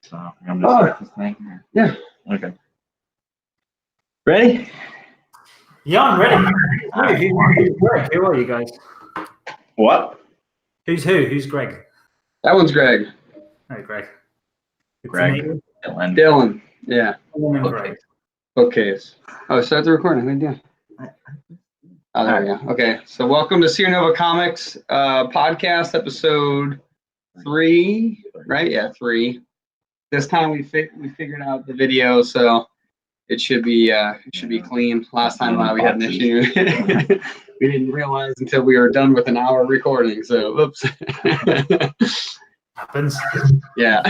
So I'm gonna start this thing. Yeah. Okay. Ready? Yeah, I'm ready. Who's Greg? Who are you guys? What? Who's who? Who's Greg? That one's Greg. Oh, Greg. Good to Greg. meet you. Dylan. Yeah. Dylan and Okay. Greg. Bookcase. Oh, start the recording. What are you doing? Oh, there we go. Okay. So welcome to Sierra Nova Comics podcast episode 3, right? Yeah, 3. This time we figured out the video, so it should be clean. Last time we had an issue. We didn't realize until we were done with an hour recording. So, oops. Happens. Yeah.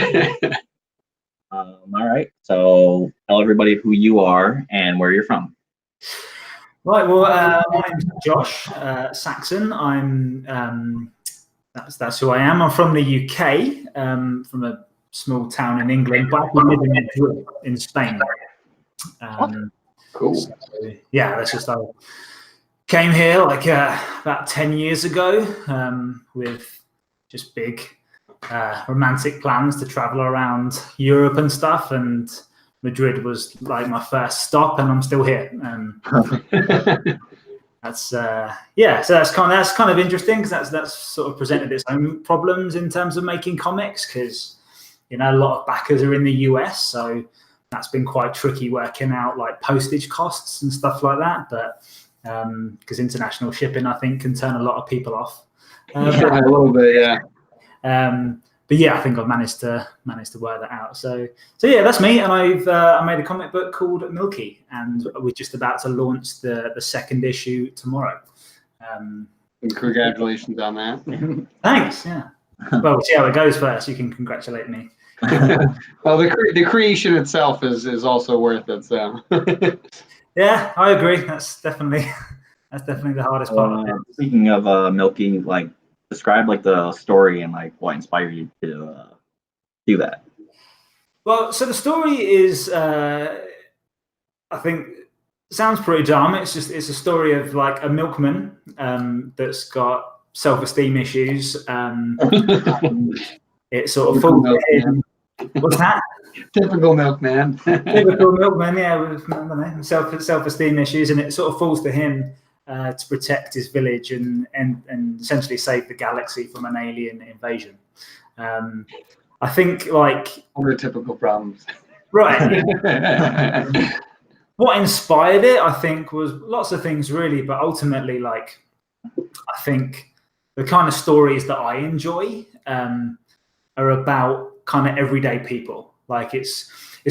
All right. So tell everybody who you are and where you're from. Right. Well, my name's Josh Saxon. I'm that's who I am. I'm from the UK, from a small town in England, but I live in Madrid in Spain. Cool. So, yeah, that's just I came here like about 10 years ago with just big romantic plans to travel around Europe and stuff, and Madrid was like my first stop, and I'm still here. That's yeah, so that's kind of interesting because that's sort of presented its own problems in terms of making comics, because a lot of backers are in the US, so that's been quite tricky working out like postage costs and stuff like that. But because international shipping, I think, can turn a lot of people off. A little bit, yeah. But yeah, I think I've managed to work that out. So yeah, that's me, and I made a comic book called Milky, and we're just about to launch the second issue tomorrow. Congratulations on that. Thanks. Yeah. Well, we'll see how it goes first. You can congratulate me. Well, the creation itself is also worth it. So. Yeah, I agree. That's definitely the hardest part of it. Speaking of Milky, like describe like the story and like what inspired you to do that. Well, so the story is, I think, sounds pretty dumb. It's a story of like a milkman that's got self-esteem issues. It sort of falls to him. What's that? Typical milkman. Typical milkman, yeah, with self-esteem issues, and it sort of falls to him to protect his village and essentially save the galaxy from an alien invasion. I think like other typical problems. Right. What inspired it, I think, was lots of things really, but ultimately, like, I think the kind of stories that I enjoy are about kind of everyday people. Like it's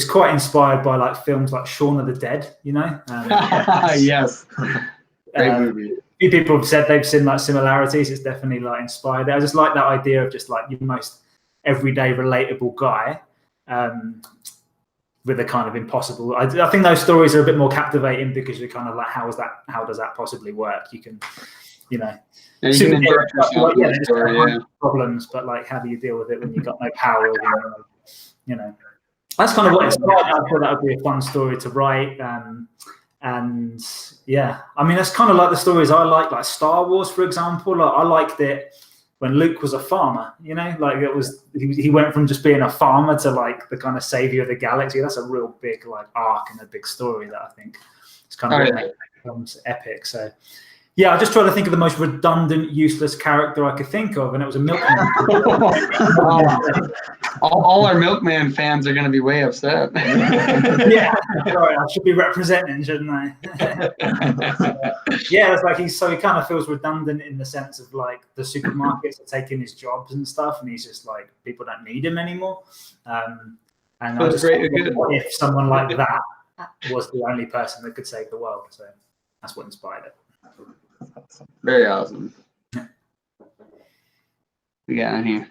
quite inspired by like films like Shaun of the Dead, Yes. Great movie. A few people have said they've seen like similarities. It's definitely like inspired. I just like that idea of just like your most everyday relatable guy with a kind of impossible. I think those stories are a bit more captivating because you're kind of like, how does that possibly work? You can, problems, but like, how do you deal with it when you've got no power? That's kind of what inspired. I thought that would be a fun story to write. And yeah, I mean, that's kind of like the stories I like Star Wars, for example. Like, I liked it when Luke was a farmer, like it was, he went from just being a farmer to like the kind of savior of the galaxy. That's a real big like arc and a big story that I think is kind of what makes films epic. So yeah, I just tried to think of the most redundant, useless character I could think of, and it was a milkman. all our milkman fans are going to be way upset. Yeah, sorry, I should be representing, shouldn't I? Yeah, it's like he kind of feels redundant in the sense of like the supermarkets are taking his jobs and stuff, and he's just like, people don't need him anymore. And I just if someone like that was the only person that could save the world, so that's what inspired it. Very awesome. We got in here.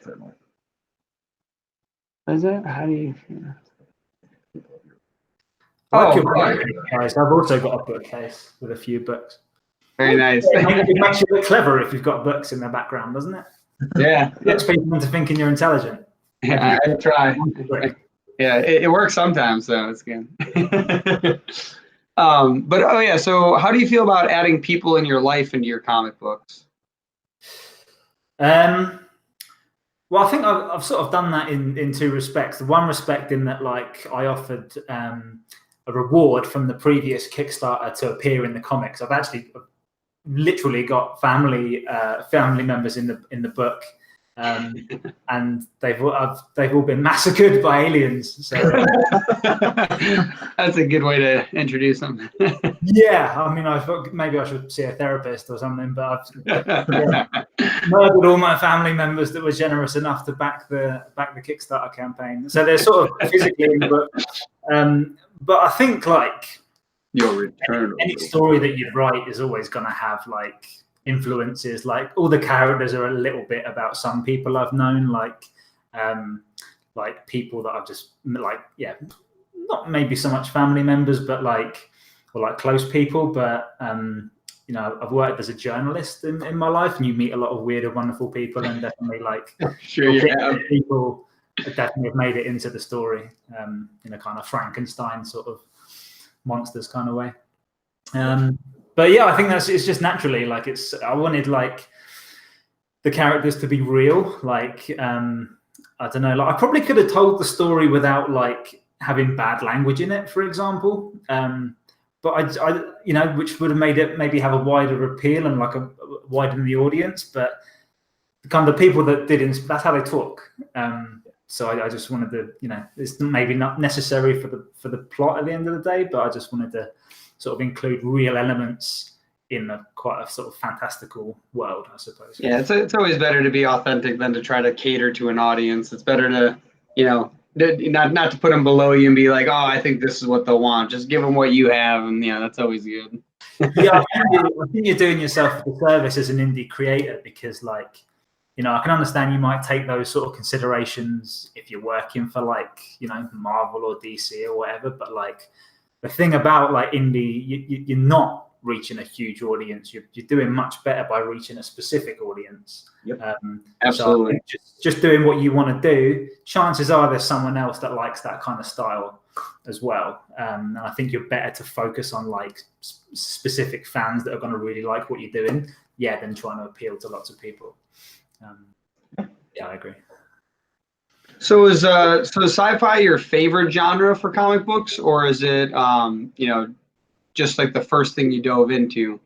What is that? How do you? Guys, I've also got a bookcase with a few books. Very nice. It makes you look clever if you've got books in the background, doesn't it? Yeah. It gets people into thinking you're intelligent. Yeah, I try. Yeah, it works sometimes, so it's good. But oh yeah, so how do you feel about adding people in your life into your comic books? Well, I think I've sort of done that in two respects. The one respect in that, like, I offered a reward from the previous Kickstarter to appear in the comics. I've actually literally got family members in the book, and they've all been massacred by aliens. So that's a good way to introduce them. Yeah, I mean, maybe I should see a therapist or something, but I've murdered all my family members that were generous enough to back the Kickstarter campaign. So they're sort of physically in the book. But I think, like, your return. Any story that you write is always going to have, like, influences. Like, all the characters are a little bit about some people I've known, like people that I've just, like, yeah, not maybe so much family members, but like close people. But you know, I've worked as a journalist in my life, and you meet a lot of weird and wonderful people, and definitely, like, sure, yeah, people definitely have made it into the story in a kind of Frankenstein sort of monsters kind of way. But yeah, I think it's just naturally, like, I wanted, like, the characters to be real. Like, I don't know, like, I probably could have told the story without, like, having bad language in it, for example. But I you know, which would have made it maybe have a wider appeal and, like, widen the audience. But kind of the people that that's how they talk. So I just wanted to, you know, it's maybe not necessary for the plot at the end of the day, but I just wanted to sort of include real elements in quite a sort of fantastical world, I suppose. Yeah, it's always better to be authentic than to try to cater to an audience. It's better to, you know, not to put them below you and be like, oh, I think this is what they'll want. Just give them what you have, and yeah, that's always good. Yeah, I think you're doing yourself a service as an indie creator, because, like, you know, I can understand you might take those sort of considerations if you're working for, like, you know, Marvel or DC or whatever. But, like, the thing about, like, indie, you're not reaching a huge audience. You're doing much better by reaching a specific audience. Yep. Absolutely. So just doing what you want to do, chances are there's someone else that likes that kind of style as well. And I think you're better to focus on, like, specific fans that are going to really like what you're doing, than trying to appeal to lots of people. Yeah, I agree. So is sci-fi your favorite genre for comic books, or is it you know, just like the first thing you dove into?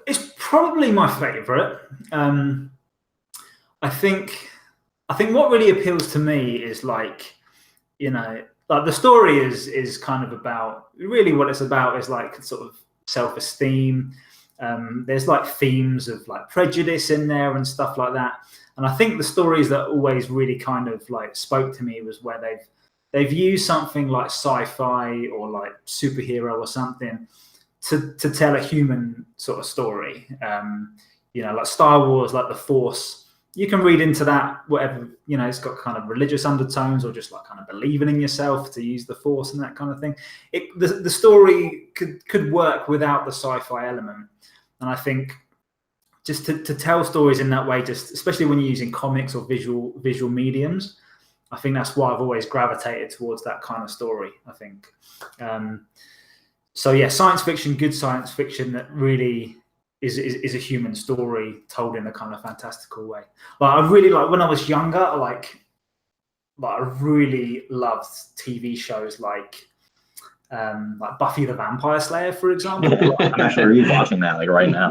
It's probably my favorite. I think what really appeals to me is, like, you know, like, the story is kind of about, really what it's about is, like, sort of self-esteem. There's, like, themes of, like, prejudice in there and stuff like that. And I think the stories that always really kind of, like, spoke to me was where they've used something like sci-fi or, like, superhero or something to tell a human sort of story. You know, like Star Wars, like the Force, you can read into that whatever, you know, it's got kind of religious undertones, or just, like, kind of believing in yourself to use the Force and that kind of thing. The story could work without the sci-fi element. And I think just to tell stories in that way, just especially when you're using comics or visual mediums, I think that's why I've always gravitated towards that kind of story, I think. So yeah, science fiction, good science fiction that really is a human story told in a kind of fantastical way. Like, I really, like, when I was younger, I really loved TV shows like Buffy the Vampire Slayer, for example. I'm actually rewatching that, like, right now.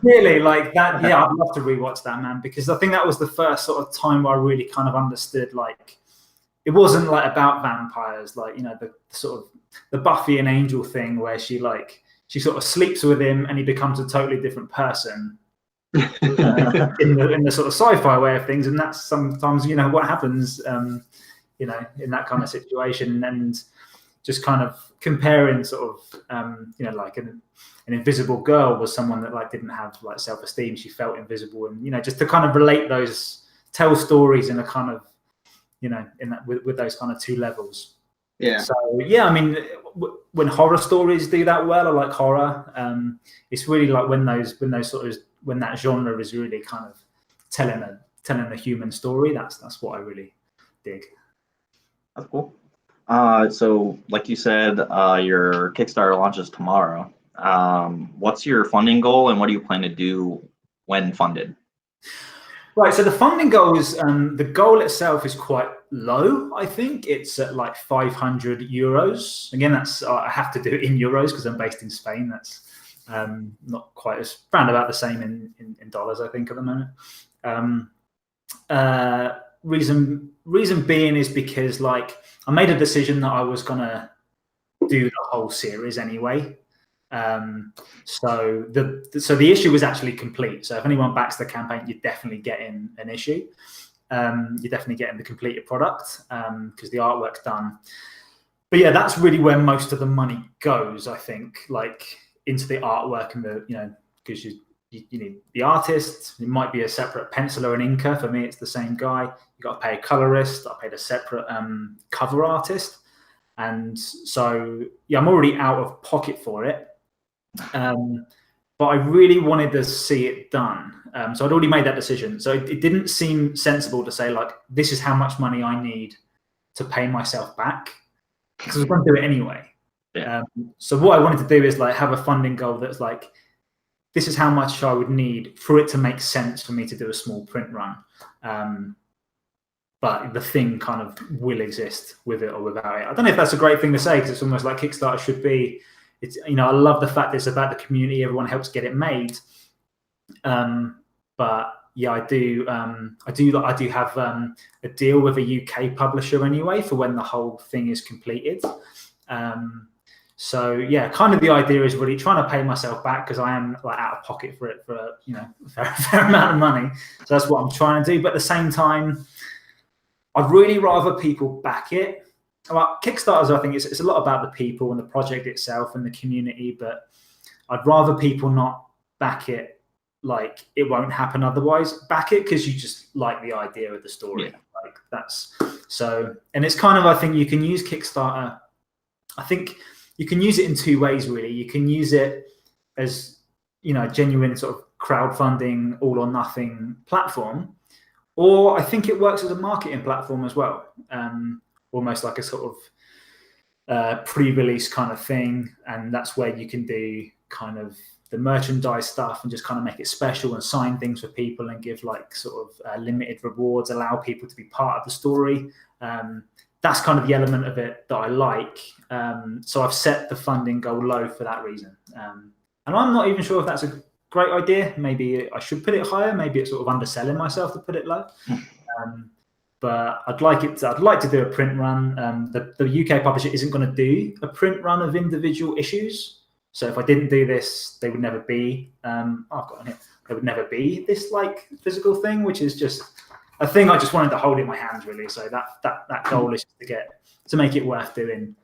Really, like that. Yeah, I'd love to rewatch that, man, because I think that was the first sort of time where I really kind of understood, like, it wasn't, like, about vampires, like, you know, the sort of the Buffy and Angel thing where she sort of sleeps with him and he becomes a totally different person in the sort of sci-fi way of things. And that's sometimes, you know, what happens, you know, in that kind of situation. And just kind of comparing sort of, you know, like an invisible girl was someone that, like, didn't have, like, self-esteem. She felt invisible, and, you know, just to kind of relate those, tell stories in a kind of, you know, in that with those kind of two levels. Yeah. So yeah, I mean, when horror stories do that well, I like horror. It's really like when that genre is really kind of telling a human story. That's what I really dig. That's cool. So, like you said, your Kickstarter launches tomorrow. What's your funding goal, and what do you plan to do when funded? Right, so the funding goal is the goal itself is quite low. I think it's at like 500 euros. Again, that's I have to do it in euros because I'm based in Spain. That's not quite as round about the same in dollars, I think, at the moment. Reason being is because like I made a decision that I was gonna do the whole series anyway. So the issue was actually complete. So if anyone backs the campaign, you're definitely getting an issue. You're definitely getting the completed product because the artwork's done. But yeah, that's really where most of the money goes, I think, like into the artwork and the, because you need the artist. It might be a separate penciler and inker. For me, it's the same guy. You got to pay a colorist. I paid a separate cover artist. And so, yeah, I'm already out of pocket for it. But I really wanted to see it done. So I'd already made that decision. So it didn't seem sensible to say, like, this is how much money I need to pay myself back, because I was going to do it anyway. Yeah. So what I wanted to do is like have a funding goal that's like, this is how much I would need for it to make sense for me to do a small print run. But the thing kind of will exist with it or without it. I don't know if that's a great thing to say, because it's almost like Kickstarter should be. It's, I love the fact that it's about the community. Everyone helps get it made. But yeah, I do have a deal with a UK publisher anyway for when the whole thing is completed. So yeah, kind of the idea is really trying to pay myself back, because I am like out of pocket for it for a fair amount of money. So that's what I'm trying to do. But at the same time, I'd really rather people back it. Well, Kickstarters, I think it's a lot about the people and the project itself and the community, but I'd rather people not back it like it won't happen otherwise. Back it because you just like the idea of the story. Yeah. Like that's so, and it's kind of, I think you can use Kickstarter. I think you can use it in two ways, really. You can use it as, a genuine sort of crowdfunding, all or nothing platform, or I think it works as a marketing platform as well. Almost like a sort of pre-release kind of thing. And that's where you can do kind of the merchandise stuff and just kind of make it special and sign things for people and give like sort of limited rewards, allow people to be part of the story. That's kind of the element of it that I like. So I've set the funding goal low for that reason. And I'm not even sure if that's a great idea. Maybe I should put it higher. Maybe it's sort of underselling myself to put it low. But I'd like to do a print run. The UK publisher isn't going to do a print run of individual issues. So if I didn't do this, they would never be. I've got on here. There would never be this like physical thing, which is just a thing I just wanted to hold in my hands, really. So that goal is to make it worth doing.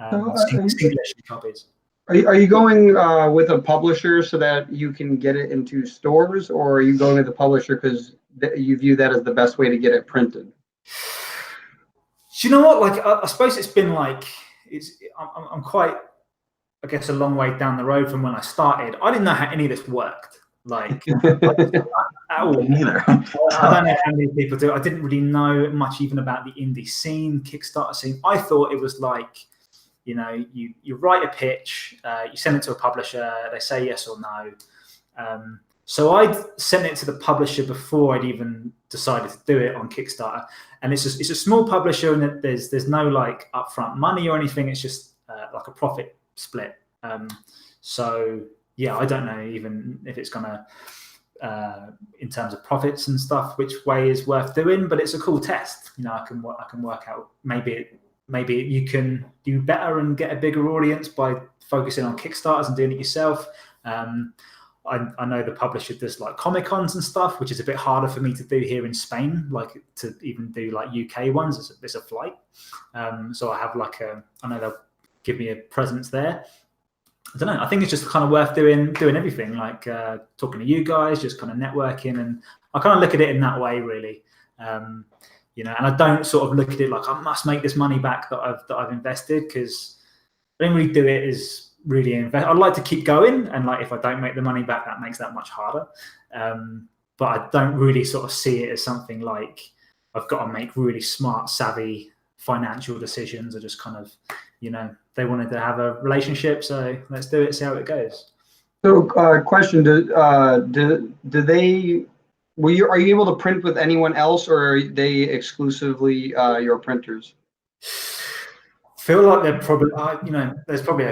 Single issue copies. Are you going with a publisher so that you can get it into stores, or are you going with a publisher because you view that as the best way to get it printed? Do you know what? Like, I suppose it's been like I'm quite, I guess, a long way down the road from when I started. I didn't know how any of this worked. Like, at all. Neither. I don't know how many people do. I didn't really know much even about the indie scene, Kickstarter scene. I thought it was like, you write a pitch, you send it to a publisher, they say yes or no. So I'd sent it to the publisher before I'd even decided to do it on Kickstarter. And it's a small publisher, and there's no like upfront money or anything. It's just like a profit split. So yeah, I don't know even if it's gonna, in terms of profits and stuff, which way is worth doing. But it's a cool test. I can work out maybe you can do better and get a bigger audience by focusing on Kickstarters and doing it yourself. I know the publisher does like Comic-Cons and stuff, which is a bit harder for me to do here in Spain, like to even do like UK ones. It's a flight. So I have I know they'll give me a presence there. I don't know. I think it's just kind of worth doing everything, like talking to you guys, just kind of networking. And I kind of look at it in that way, really. And I don't sort of look at it like I must make this money back that I've invested, because I don't really do it as really invest. I'd like to keep going, and like if I don't make the money back, that makes that much harder. But I don't really sort of see it as something like I've got to make really smart, savvy financial decisions, or just kind of, they wanted to have a relationship, so let's do it, see how it goes. So, question: Do they are you able to print with anyone else, or are they exclusively your printers? Feel like they're probably, there's probably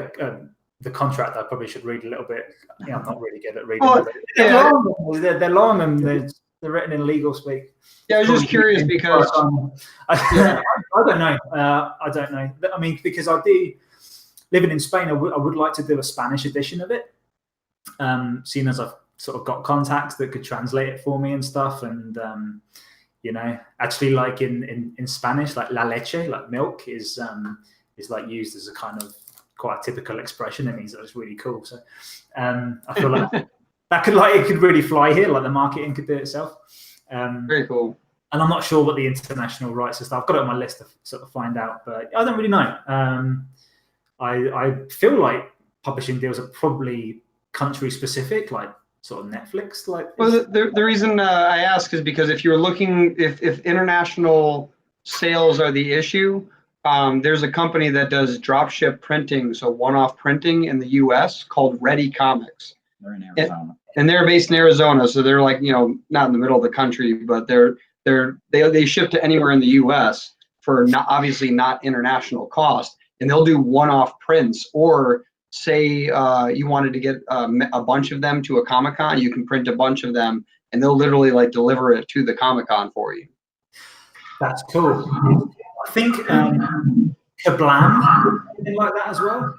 the contract I probably should read a little bit. I'm not really good at reading. Well, they're long and they're written in legal speak. Yeah, I was just curious because I don't know. I don't know. I mean, because I do living in Spain, I would like to do a Spanish edition of it. Seeing as I've sort of got contacts that could translate it for me and stuff, and actually, like in Spanish, like la leche, like milk, is like used as a kind of quite a typical expression. It means that it's really cool. So I feel like it could really fly here. Like the marketing could do it itself. Very cool. And I'm not sure what the international rights and stuff. I've got it on my list to sort of find out, but I don't really know. I feel like publishing deals are probably country specific, like sort of Netflix. Well, the reason I ask is because if you're looking, if international sales are the issue, there's a company that does dropship printing, so one-off printing in the U.S. called Ready Comics. They're in Arizona. And they're based in Arizona, so they're like, not in the middle of the country, but they ship to anywhere in the U.S. for obviously not international cost, and they'll do one-off prints. Or say you wanted to get a bunch of them to a Comic-Con, you can print a bunch of them, and they'll literally like deliver it to the Comic-Con for you. That's cool. I think Kablam, something like that as well.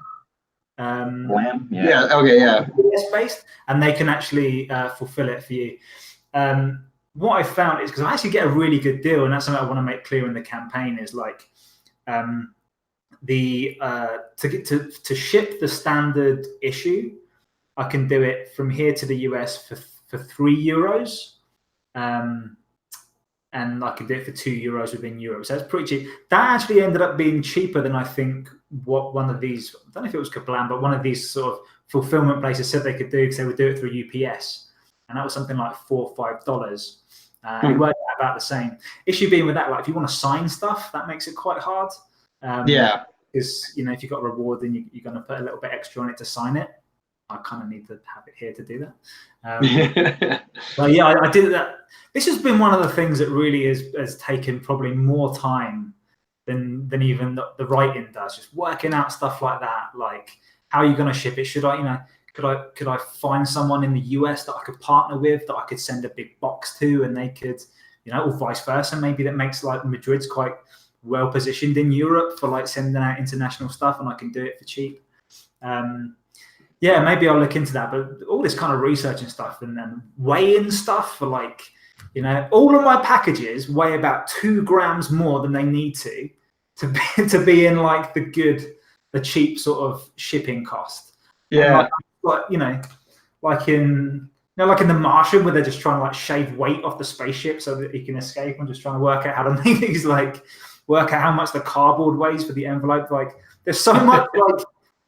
Blam? Yeah. Okay. Yeah. US-based, and they can actually fulfill it for you. What I found is, because I actually get a really good deal, and that's something I want to make clear in the campaign, is like to ship the standard issue, I can do it from here to the US for €3, and I can do it for €2 within Europe. So that's pretty cheap. That actually ended up being cheaper than I think what one of these, I don't know if it was Kablam, but one of these sort of fulfillment places said they could do, because they would do it through UPS, and that was something like $4 or $5. It worked out about the same. Issue being with that, like if you want to sign stuff, that makes it quite hard. Yeah. Because if you've got a reward, then you're going to put a little bit extra on it to sign it. I kind of need to have it here to do that. But yeah, I did that. This has been one of the things that really has taken probably more time than even the writing does. Just working out stuff like that, like how are you going to ship it? Should I, could I find someone in the US that I could partner with, that I could send a big box to, and they could, or vice versa. Maybe that makes like Madrid's quite well positioned in Europe for like sending out international stuff, and I can do it for cheap. Yeah, maybe I'll look into that. But all this kind of research and stuff, and then weighing stuff for like, all of my packages weigh about 2 grams more than they need to be in like the cheap sort of shipping cost. Yeah. Like in The Martian, where they're just trying to like shave weight off the spaceship so that he can escape. I'm just trying to work out how to make these work out how much the cardboard weighs for the envelope. Like there's so much like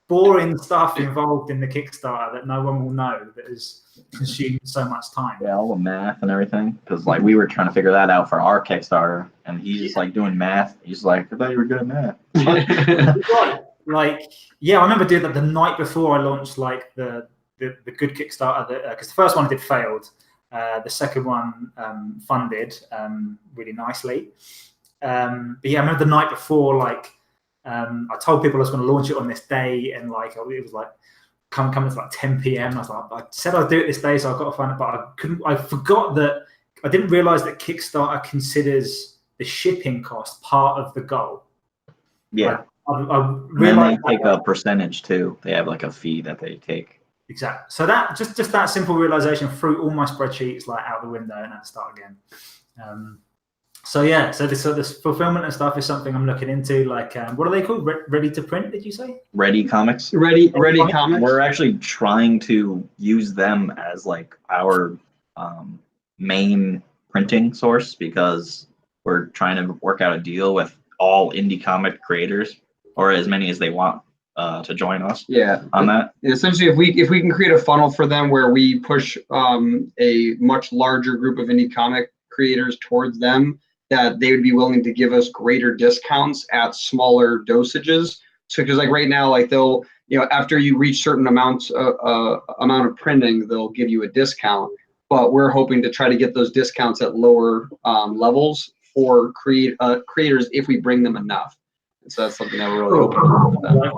boring stuff involved in the Kickstarter that no one will know, that has consumed so much time. Yeah, all the math and everything. Because like we were trying to figure that out for our Kickstarter, and he's just like doing math. He's like, I thought you were good at math. Like, yeah, I remember doing that the night before I launched like the good Kickstarter, because the first one I did failed. The second one funded really nicely. But yeah, I remember the night before, like, I told people I was going to launch it on this day, and like it was like come at like 10 p.m. I was like, I said I'd do it this day, so I've got to find it, but I couldn't. I forgot that I didn't realize that Kickstarter considers the shipping cost part of the goal. Yeah. I realized they take a percentage too. They have like a fee that they take. Exactly. So that just that simple realization threw all my spreadsheets like out the window, and I had to start again. So yeah, so this fulfillment and stuff is something I'm looking into. Like, what are they called? Ready to print? Did you say? Ready Comics. Ready Comics. We're actually trying to use them as like our main printing source, because we're trying to work out a deal with all indie comic creators, or as many as they want to join us. Yeah. On that. Essentially, if we can create a funnel for them where we push a much larger group of indie comic creators towards them, that they would be willing to give us greater discounts at smaller dosages. So because like right now, like they'll, after you reach certain amount of printing, they'll give you a discount. but we're hoping to try to get those discounts at lower levels for creators if we bring them enough. And so that's something that we're really hoping for.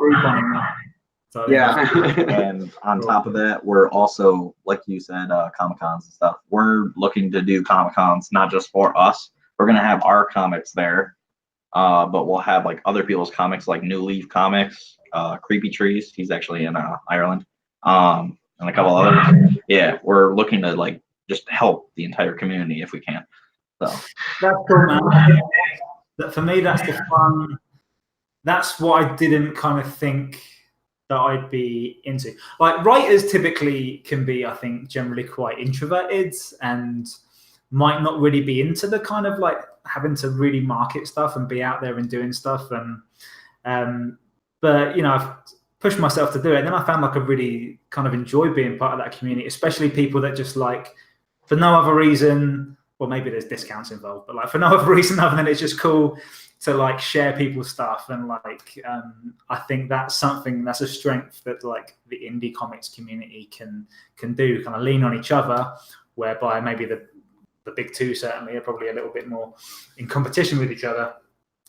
So, yeah. And on top of that, we're also, like you said, Comic-Cons and stuff. We're looking to do Comic-Cons, not just for us. We're going to have our comics there, but we'll have like other people's comics, like New Leaf Comics, Creepy Trees. He's actually in Ireland, and a couple others. Yeah, we're looking to like just help the entire community if we can. So that's cool, man. For me, that's the fun. That's what I didn't kind of think that I'd be into. Like, writers typically can be, I think, generally quite introverted and might not really be into the kind of like having to really market stuff and be out there and doing stuff. And but you know, I've pushed myself to do it. And then I found like I really kind of enjoy being part of that community, especially people that just like, for no other reason, well, maybe there's discounts involved, but like for no other reason other than it's just cool to like share people's stuff. And like I think that's something, that's a strength that like the indie comics community can do, kind of lean on each other, whereby maybe the big two certainly are probably a little bit more in competition with each other.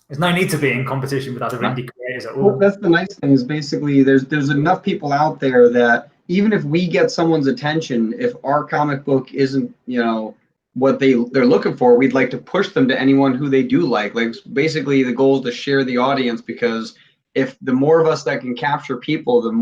There's no need to be in competition with other indie creators at all. Well, that's the nice thing, is basically there's enough people out there that even if we get someone's attention, if our comic book isn't, you know, what they're looking for, we'd like to push them to anyone who they do like. Like, basically the goal is to share the audience, because if the more of us that can capture people, the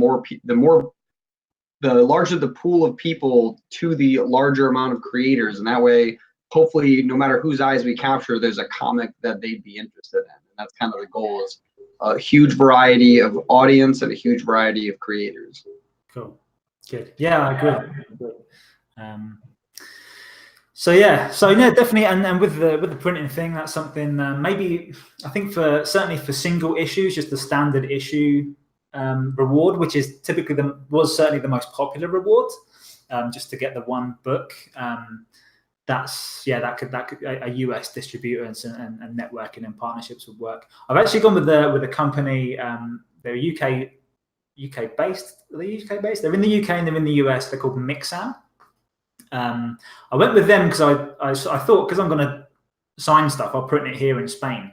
larger the pool of people to the larger amount of creators. And that way, hopefully, no matter whose eyes we capture, there's a comic that they'd be interested in. And that's kind of the goal, is a huge variety of audience and a huge variety of creators. Cool. Good. Yeah, I agree. So yeah, definitely, and with the printing thing, that's something maybe I think certainly for single issues, just the standard issue reward, which is typically was certainly the most popular reward, just to get the one book. That could a US distributor and networking and partnerships would work. I've actually gone with a company. They're UK based. Are they UK based? They're in the UK and they're in the US. They're called Mixam. I went with them because I thought, because I'm going to sign stuff, I'll print it here in Spain.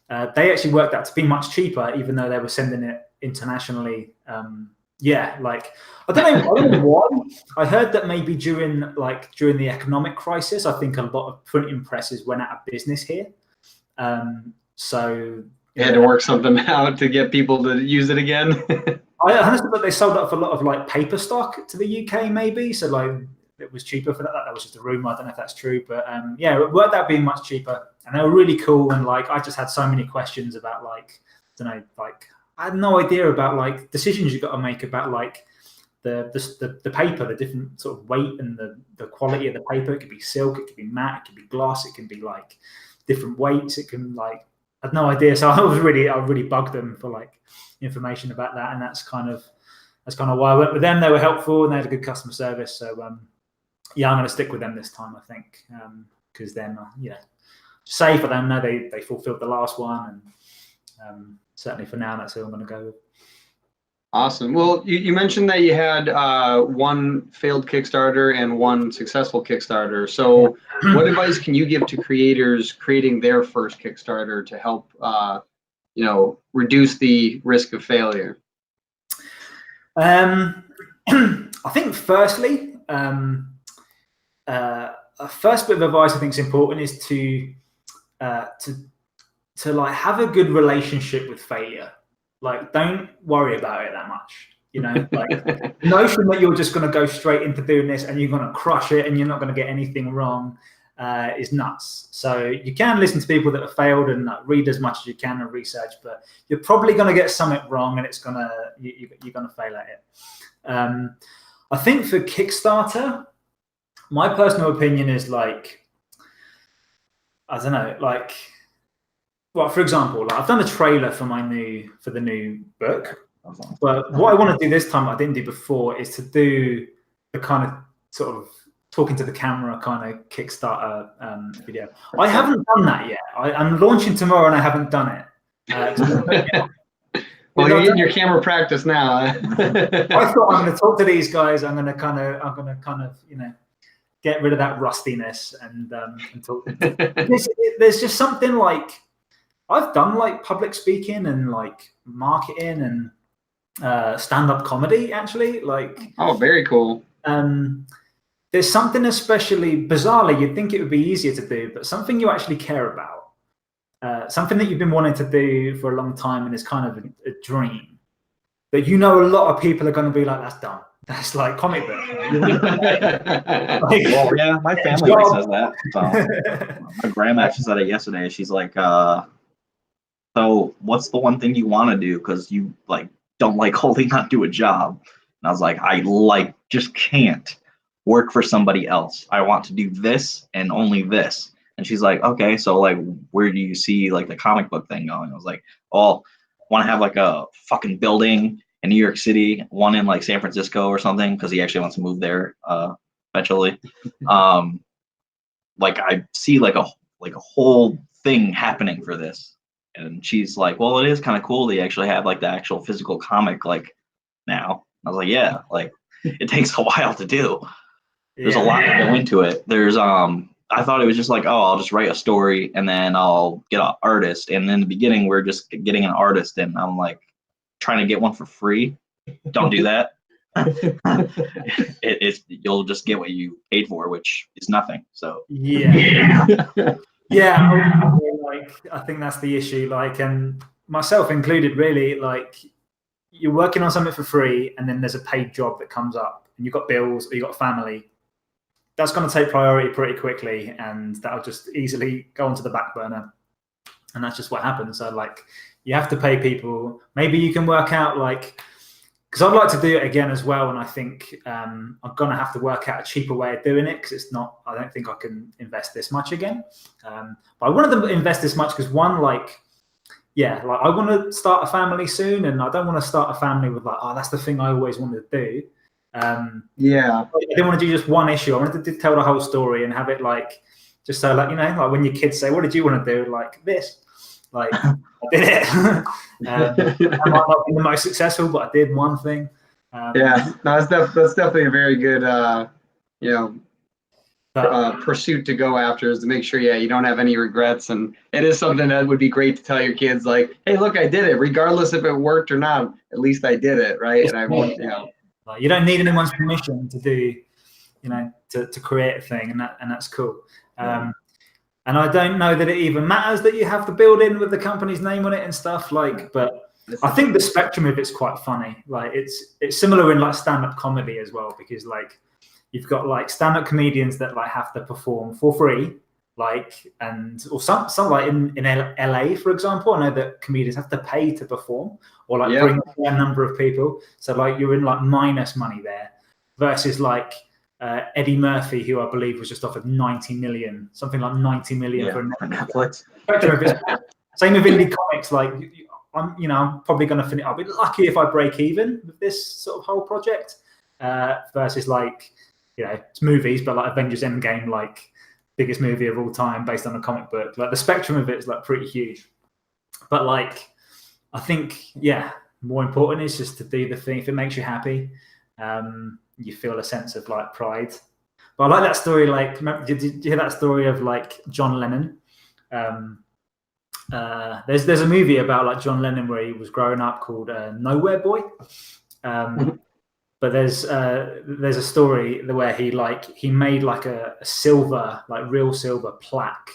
They actually worked out to be much cheaper, even though they were sending it internationally. Like I don't know why. I heard that maybe during the economic crisis, I think a lot of printing presses went out of business here. So you had to work something out to get people to use it again. I honestly thought they sold off a lot of like paper stock to the UK, maybe. So like it was cheaper for that. That was just a rumor. I don't know if that's true, but it worked out being much cheaper, and they were really cool. And like I just had so many questions about like, I don't know, like I had no idea about like decisions you got to make about like the paper, the different sort of weight and the quality of the paper. It could be silk, it could be matte, it could be gloss, it can be like different weights. It can like, I had no idea. So I really bugged them for like information about that, and that's kind of why I went with them. They were helpful and they had a good customer service. So I'm going to stick with them this time, I think, because then safe. I don't know, they fulfilled the last one, and certainly for now, that's who I'm going to go with. Awesome. Well, you mentioned that you had one failed Kickstarter and one successful Kickstarter. So what advice can you give to creators creating their first Kickstarter to help, reduce the risk of failure? I think firstly, a first bit of advice I think is important is to like have a good relationship with failure. Like, don't worry about it that much, like the notion that you're just going to go straight into doing this and you're going to crush it and you're not going to get anything wrong is nuts. So you can listen to people that have failed and read as much as you can and research, but you're probably going to get something wrong and you're going to fail at it. I think for Kickstarter, my personal opinion is like, I don't know, like, well, for example, like I've done a trailer for the new book, but what I want to do this time I didn't do before is to do the kind of sort of talking to the camera kind of Kickstarter video. I haven't done that yet. I'm launching tomorrow and I haven't done it. Well, you're getting your camera practice now. I thought I'm going to talk to these guys. I'm going to kind of get rid of that rustiness and talk. There's just something like I've done like public speaking and like marketing and stand-up comedy actually. Like very cool. There's something especially bizarrely you'd think it would be easier to do, but something you actually care about, something that you've been wanting to do for a long time and is kind of a dream. That a lot of people are going to be like, that's dumb. That's like comic book. Well, yeah, my family says that. So, my grandma actually said it yesterday. She's like, so what's the one thing you want to do? Because you like don't like holding on to a job. And I was like, I just can't work for somebody else. I want to do this and only this. And she's like, okay, so like, where do you see like the comic book thing going? I was like, well, want to have like a fucking building in New York City, one in like San Francisco or something, because he actually wants to move there eventually. Like I see like a whole thing happening for this. And she's like, well, it is kind of cool they actually have like the actual physical comic like now. I was like, yeah, like it takes a while to do. There's a lot to go into it. There's I thought it was just like, oh, I'll just write a story and then I'll get an artist. And in the beginning, we're just getting an artist, and I'm like trying to get one for free. Don't do that. You'll just get what you paid for, which is nothing. So yeah. Like I think that's the issue. Like, and myself included, really. Like, you're working on something for free, and then there's a paid job that comes up, and you've got bills or you've got family. That's going to take priority pretty quickly, and that'll just easily go onto the back burner. And that's just what happens. So like, you have to pay people. Maybe you can work out like, because I'd like to do it again as well. And I think I'm going to have to work out a cheaper way of doing it, because it's not, I don't think I can invest this much again. But I wanted to invest this much because one, like, yeah, like I want to start a family soon, and I don't want to start a family with like, oh, that's the thing I always wanted to do. I didn't want to do just one issue. I wanted to tell the whole story and have it like, just so like, like when your kids say, what did you want to do? Like this, like I did it. I might not be the most successful, but I did one thing. That's definitely a very good, pursuit to go after, is to make sure, you don't have any regrets. And it is something that would be great to tell your kids, like, hey, look, I did it, regardless if it worked or not. At least I did it, right? And I want, Like, you don't need anyone's permission to do, to create a thing, and that's cool. And I don't know that it even matters that you have the building with the company's name on it and stuff. Like, but I think the spectrum of it's quite funny. Like, it's similar in like stand-up comedy as well, because like you've got like stand-up comedians that like have to perform for free, like, or some like in LA, for example, I know that comedians have to pay to perform or like bring a number of people. So like you're in like minus money there, versus like Eddie Murphy, who I believe was just offered 90 million, something like 90 million for Netflix. Same with indie comics. Like, I'm probably going to finish. I'll be lucky if I break even with this sort of whole project, versus like, it's movies, but like Avengers Endgame, like biggest movie of all time based on a comic book. Like the spectrum of it is like pretty huge. But like, I think, more important is just to do the thing. If it makes you happy, you feel a sense of like pride. But I like that story. Like, did you hear that story of like John Lennon? There's a movie about like John Lennon where he was growing up called Nowhere Boy. But there's a story where he made like a silver, like real silver plaque,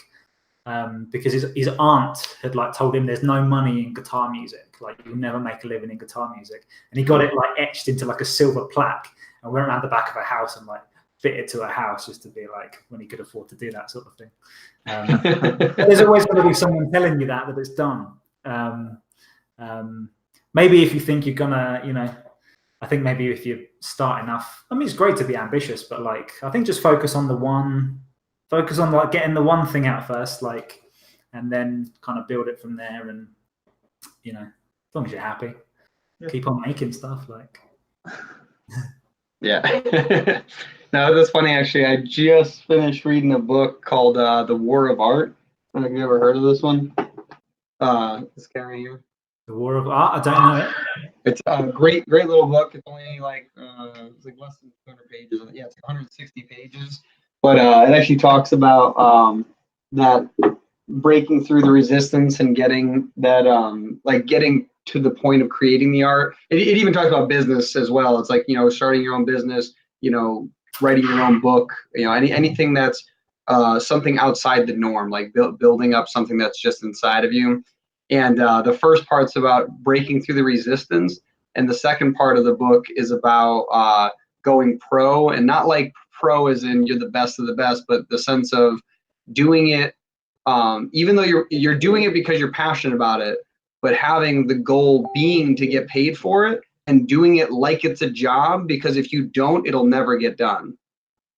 because his aunt had like told him there's no money in guitar music, like you'll never make a living in guitar music, and he got it like etched into like a silver plaque and went around the back of a house and like fit it to a house just to be like when he could afford to do that sort of thing. There's always going to be someone telling you that it's done. Maybe if you think you're gonna, I think maybe if you start enough, I mean, it's great to be ambitious, but like, I think just focus on like getting the one thing out first, like, and then kind of build it from there. And, as long as you're happy, keep on making stuff like. No, that's funny. Actually, I just finished reading a book called The War of Art. I don't know if you ever heard of this one. This guy right here. The War of Art? I don't know it. It's a great little book. It's only like it's like less than 200 pages. Yeah, it's 160 pages. But it actually talks about that breaking through the resistance and getting that like getting to the point of creating the art. It even talks about business as well. It's like, starting your own business, writing your own book, anything that's something outside the norm, like building up something that's just inside of you. And the first part's about breaking through the resistance, and the second part of the book is about going pro, and not like pro as in you're the best of the best, but the sense of doing it even though you're doing it because you're passionate about it, but having the goal being to get paid for it, and doing it like it's a job, because if you don't, it'll never get done.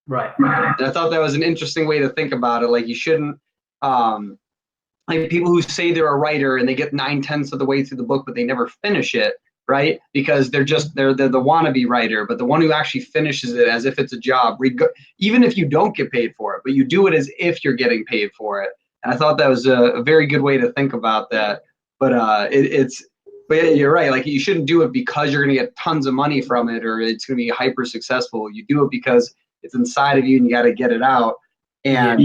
Right. And I thought that was an interesting way to think about it. Like, you shouldn't like people who say they're a writer and they get 9/10 of the way through the book, but they never finish it, right? Because they're the wannabe writer. But the one who actually finishes it as if it's a job, even if you don't get paid for it, but you do it as if you're getting paid for it. And I thought that was a very good way to think about that. But but yeah, you're right. Like, you shouldn't do it because you're going to get tons of money from it, or it's going to be hyper successful. You do it because it's inside of you and you got to get it out. And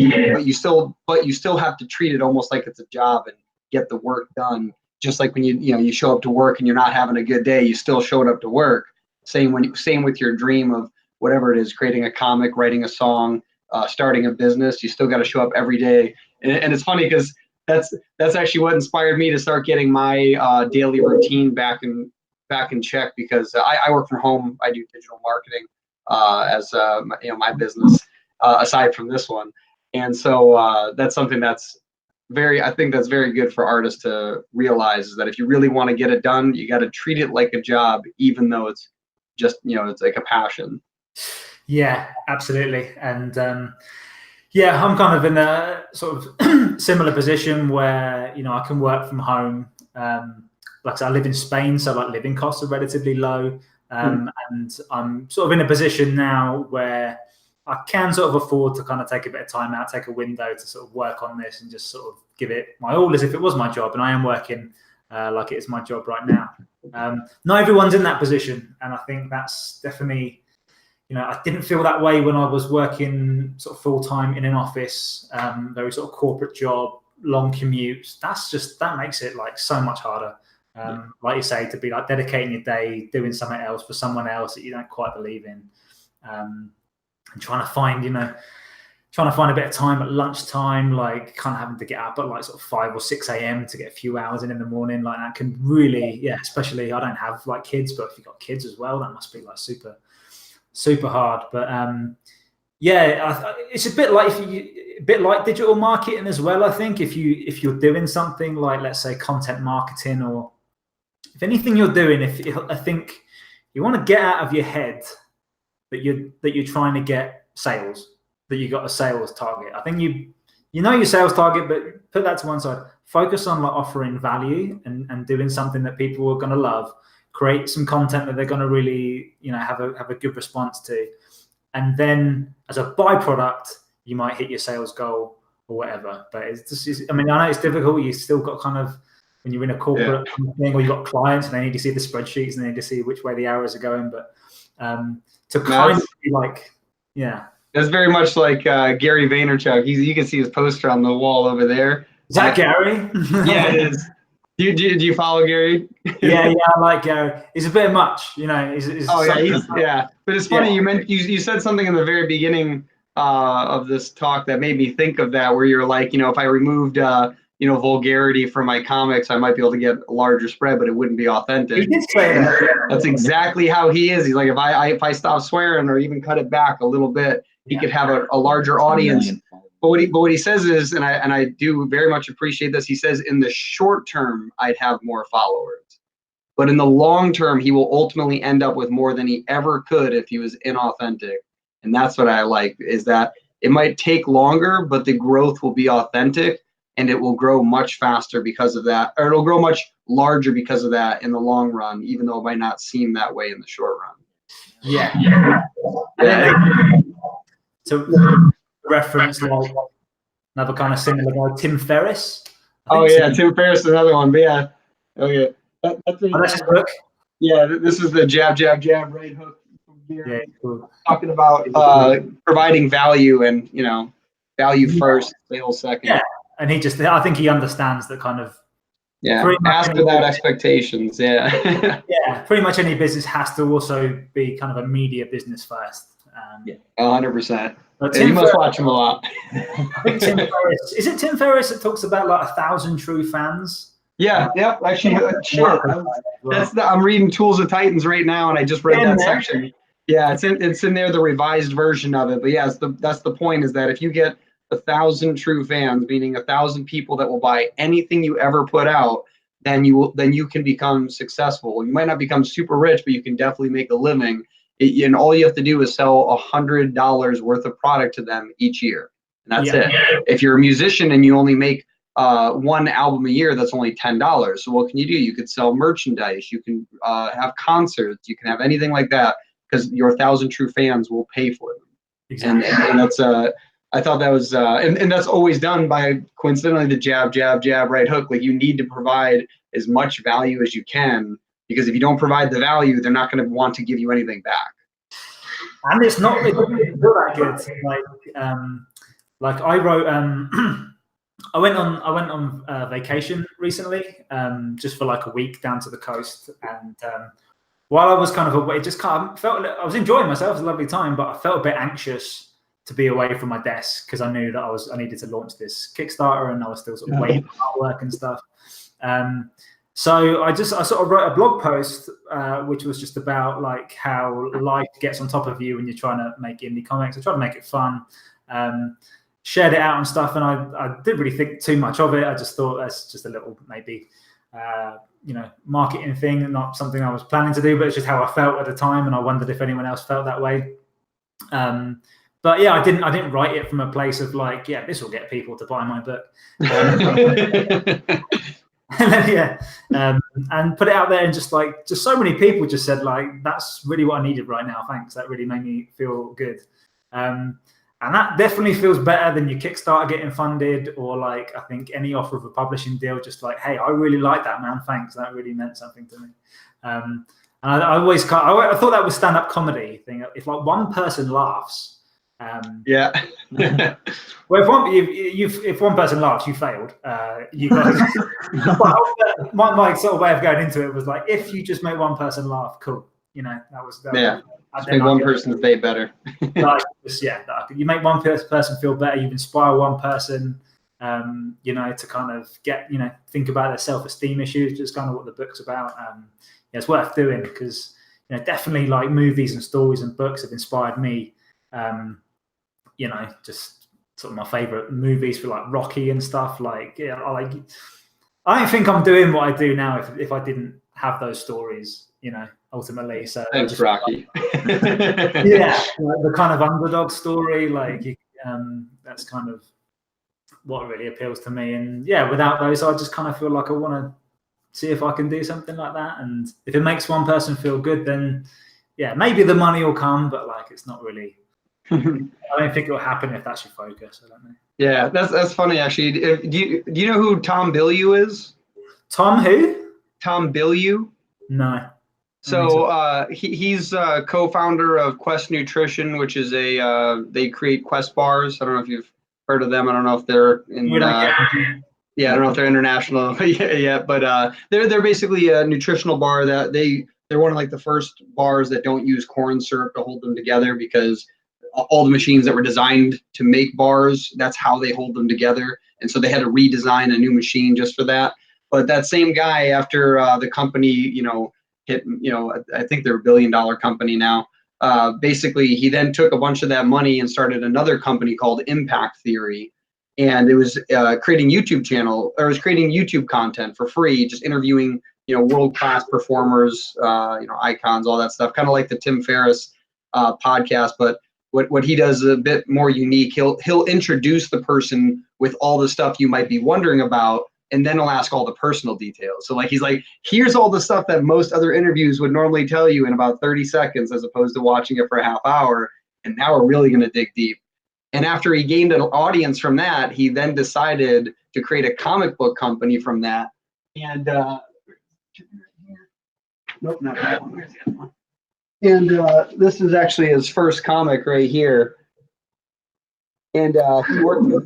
but you still have to treat it almost like it's a job and get the work done. Just like when you show up to work and you're not having a good day, you still showed up to work. Same with your dream of whatever it is, creating a comic, writing a song, starting a business. You still got to show up every day. And it's funny because that's actually what inspired me to start getting my daily routine back in check, because I work from home. I do digital marketing as my business aside from this one, and so that's something that's I think that's very good for artists to realize, is that if you really want to get it done, you got to treat it like a job, even though it's just it's like a passion. Yeah, absolutely. And yeah, I'm kind of in a sort of similar position where I can work from home. Like I said, I live in Spain, so like living costs are relatively low, and I'm sort of in a position now where I can sort of afford to kind of take a bit of time out, take a window to sort of work on this and just sort of give it my all as if it was my job. And I am working like it is my job right now. Not everyone's in that position, and I think that's definitely. I didn't feel that way when I was working sort of full time in an office, very sort of corporate job, long commutes. That makes it like so much harder. Like you say, to be like dedicating your day, doing something else for someone else that you don't quite believe in, and trying to find a bit of time at lunchtime, like kind of having to get up at like sort of 5 or 6 a.m. to get a few hours in the morning. Like, that can really, especially I don't have like kids, but if you've got kids as well, that must be like super hard. But it's a bit like digital marketing as well. I think if you're doing something like, let's say, content marketing, or if anything you're doing, I think you want to get out of your head that you're trying to get sales, that you got a sales target. I think you know your sales target, but put that to one side. Focus on like offering value and doing something that people are going to love. Create some content that they're going to really, have a good response to, and then as a byproduct, you might hit your sales goal or whatever. But it's just, I know it's difficult. You still got kind of, when you're in a corporate thing, or you got clients and they need to see the spreadsheets and they need to see which way the hours are going. But to kind of be like, that's very much like Gary Vaynerchuk. You can see his poster on the wall over there. Is that Gary? Yeah, it is. Do you follow Gary? Yeah, I like Gary. He's a bit much, But it's funny you said something in the very beginning of this talk that made me think of that, where you're like, if I removed vulgarity from my comics, I might be able to get a larger spread, but it wouldn't be authentic. He did say that. That's exactly how he is. He's like, if I stop swearing or even cut it back a little bit, he could have a larger audience. But what he says is, and I do very much appreciate this, he says, in the short term, I'd have more followers. But in the long term, he will ultimately end up with more than he ever could if he was inauthentic. And that's what I like, is that it might take longer, but the growth will be authentic, and it will grow much faster because of that, or it'll grow much larger because of that in the long run, even though it might not seem that way in the short run. Yeah. So reference like another kind of similar guy, Tim Ferriss. Tim Ferriss is another one. But yeah, okay. That's his book. Yeah, this is the jab, jab, jab, right hook, Yeah, cool. Talking about providing value and value first, sales second. Yeah, and I think he understands that kind of. Yeah, ask without expectations. Yeah. Yeah, pretty much any business has to also be kind of a media business first. 100%. But You must watch him a lot. I think Tim Ferriss, is it Tim Ferriss that talks about like 1,000 true fans? Yeah, actually, sure. I'm reading Tools of Titans right now, and I just read that section. Yeah, it's in there, the revised version of it. But yeah, that's the point, is that if you get 1,000 true fans, meaning 1,000 people that will buy anything you ever put out, then you can become successful. You might not become super rich, but you can definitely make a living. And all you have to do is sell $100 worth of product to them each year, and that's it. If you're a musician and you only make one album a year, that's only $10. So what can you do? You could sell merchandise. You can have concerts. You can have anything like that, because your 1,000 true fans will pay for them. Exactly. And that's I thought that was and that's always done by, coincidentally, the jab, jab, jab, right hook. Like, you need to provide as much value as you can, because if you don't provide the value, they're not going to want to give you anything back. And it doesn't feel that good. Like I wrote. I went on vacation recently, just for like a week down to the coast, and while I was kind of away, it just kind of felt, I was enjoying myself. It was a lovely time, but I felt a bit anxious to be away from my desk, because I knew that I needed to launch this Kickstarter, and I was still sort of waiting for artwork and stuff. So I sort of wrote a blog post, which was just about like how life gets on top of you when you're trying to make indie comics. I tried to make it fun, shared it out and stuff, and I didn't really think too much of it. I just thought that's just a little maybe marketing thing, not something I was planning to do, but it's just how I felt at the time, and I wondered if anyone else felt that way. But yeah, I didn't write it from a place of like, yeah, this will get people to buy my book. And put it out there, and just so many people just said like, that's really what I needed right now. Thanks. That really made me feel good. And that definitely feels better than your Kickstarter getting funded, or like, I think any offer of a publishing deal, just like, hey, I really like that, man. Thanks. That really meant something to me. And I always I thought that was stand-up comedy thing. If like one person laughs, yeah. Well, if one person laughs, you failed. You guys. my sort of way of going into it was like, if you just make one person laugh, cool. That was yeah. Make one person's day better. You make one person feel better. You inspire one person, to kind of get, think about their self-esteem issues. Just kind of what the book's about. It's worth doing, because definitely like movies and stories and books have inspired me. Just sort of my favorite movies for like Rocky and stuff. Like, I don't think I'm doing what I do now if I didn't have those stories. Ultimately. So thanks, Rocky. Yeah, the kind of underdog story, like that's kind of what really appeals to me. And yeah, without those, I just kind of feel like I want to see if I can do something like that. And if it makes one person feel good, then yeah, maybe the money will come, but like, it's not really. I don't think it'll happen if that's your focus. I don't know. Yeah, that's funny actually. Do you know who Tom Bilyeu is? Tom who? Tom Bilyeu. No. So he's co-founder of Quest Nutrition, which is they create Quest bars. I don't know if you've heard of them. I don't know if they're in. I don't know if they're international yet, but they're basically a nutritional bar that they're one of like the first bars that don't use corn syrup to hold them together, because all the machines that were designed to make bars, that's how they hold them together. And so they had to redesign a new machine just for that. But that same guy, after the company, hit, I think they're $1 billion company now. Basically, he then took a bunch of that money and started another company called Impact Theory. And it was creating creating YouTube content for free, just interviewing, world-class performers, icons, all that stuff, kind of like the Tim Ferriss podcast. But what he does is a bit more unique. He'll introduce the person with all the stuff you might be wondering about, and then he'll ask all the personal details. So like, he's like, here's all the stuff that most other interviews would normally tell you in about 30 seconds, as opposed to watching it for a half hour. And now we're really going to dig deep. And after he gained an audience from that, he then decided to create a comic book company from that. And nope, not that one. Where's the other one? And this is actually his first comic right here. And he worked with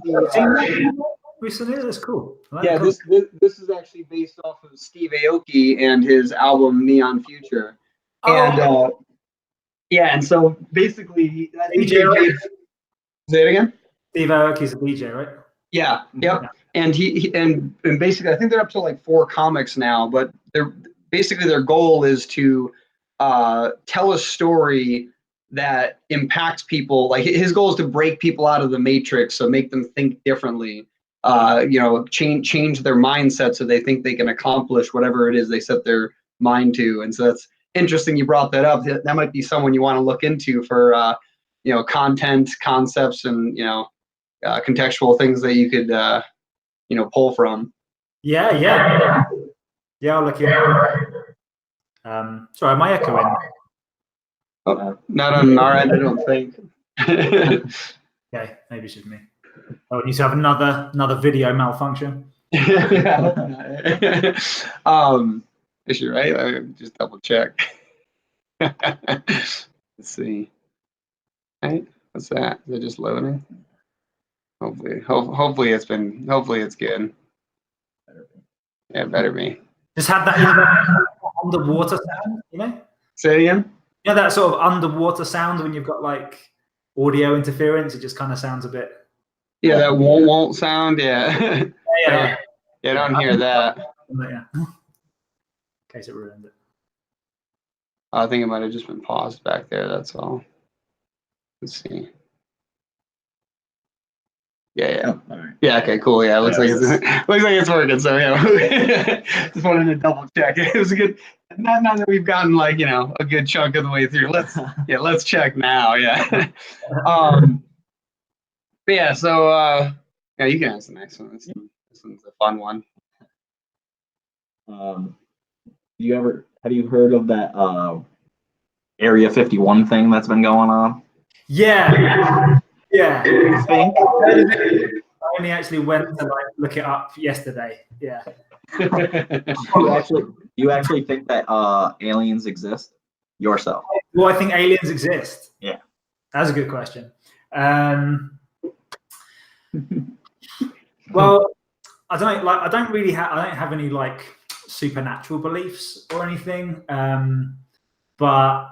recently. That's cool. Yeah, this is actually based off of Steve Aoki and his album Neon Future. And yeah, and so basically, I think DJ, right? Say it again. Steve Aoki's a DJ, right? Yeah, yep. Yeah. And and basically, I think they're up to like 4 comics now. But their goal is to tell a story that impacts people. Like his goal is to break people out of the matrix, so make them think differently. Change their mindset so they think they can accomplish whatever it is they set their mind to. And so that's interesting you brought that up. That might be someone you want to look into for content, concepts, and contextual things that you could pull from. Yeah, I'll look at it. Sorry, am I echoing? Oh, not on our end, I don't think. Okay, maybe it's just me. Oh, you need to have another video malfunction. Is she right? I just double check. Let's see. Right? What's that? Is it just loading? Hopefully it's good. Yeah, better be. Just had that underwater sound, Say it again? That sort of underwater sound when you've got like audio interference. It just kind of sounds a bit. Yeah, that won't sound. Yeah. Yeah. I don't hear that. Yeah. In case it ruined it. I think it might have just been paused back there. That's all. Let's see. Yeah. All right. Yeah. Okay. Cool. Yeah. It looks like it's working. So yeah, just wanted to double check. It was a good. Not that we've gotten like a good chunk of the way through. Let's check now. Yeah. But yeah. So yeah, you can ask the next one. This one's a fun one. Have you heard of that Area 51 thing that's been going on? Yeah. You think? I only actually went to look it up yesterday. Yeah. You actually think that aliens exist yourself? Well, I think aliens exist. Yeah. That's a good question. Well, I don't have any supernatural beliefs or anything. But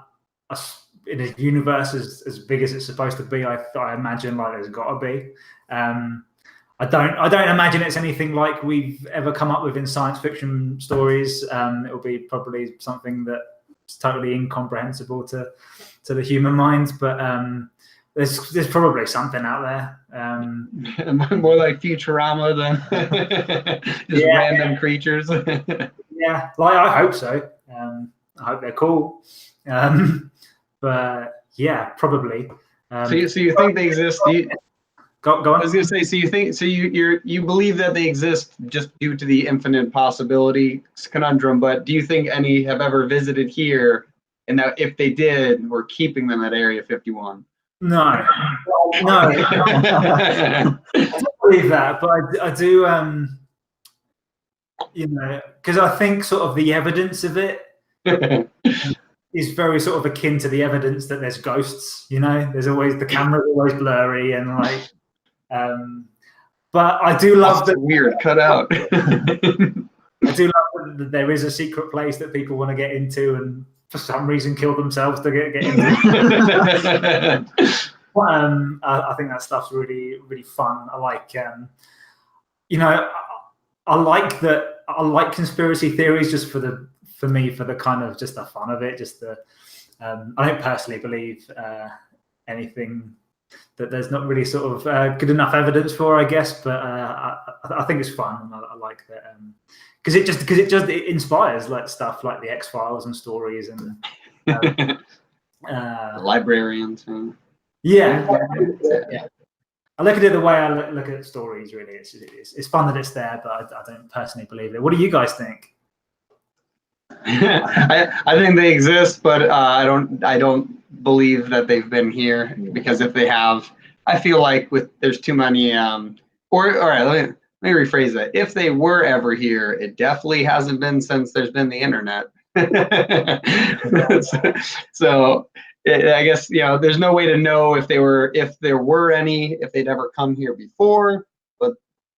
in a universe as big as it's supposed to be, I imagine there's got to be. I don't imagine it's anything like we've ever come up with in science fiction stories. It'll be probably something that's totally incomprehensible to the human mind. But there's probably something out there. More like Futurama than just random creatures. Yeah, I hope so. I hope they're cool. But yeah, probably. So you think they exist? Go on. I was gonna say, you believe that they exist just due to the infinite possibility conundrum, but do you think any have ever visited here, and that if they did, we're keeping them at Area 51? No. I don't believe that, but I do. Because I think sort of the evidence of it is very sort of akin to the evidence that there's ghosts. There's always the camera's always blurry and but I do love that weird cutout. I do love that there is a secret place that people want to get into and for some reason kill themselves to get into. I think that stuff's really, really fun. I like, I like that. I like conspiracy theories just for the kind of just the fun of it. I don't personally believe anything that there's not really sort of good enough evidence for, I guess. But I think it's fun, and I like that because it inspires stuff like the X-Files and stories and librarians. Yeah. I look at it the way I look at stories. Really, it's fun that it's there, but I don't personally believe it. What do you guys think? I think they exist, but I don't believe that they've been here, because if they have, I feel like there's too many. All right, let me rephrase that. If they were ever here, it definitely hasn't been since there's been the internet. So I guess, there's no way to know if there were any, if they'd ever come here before, but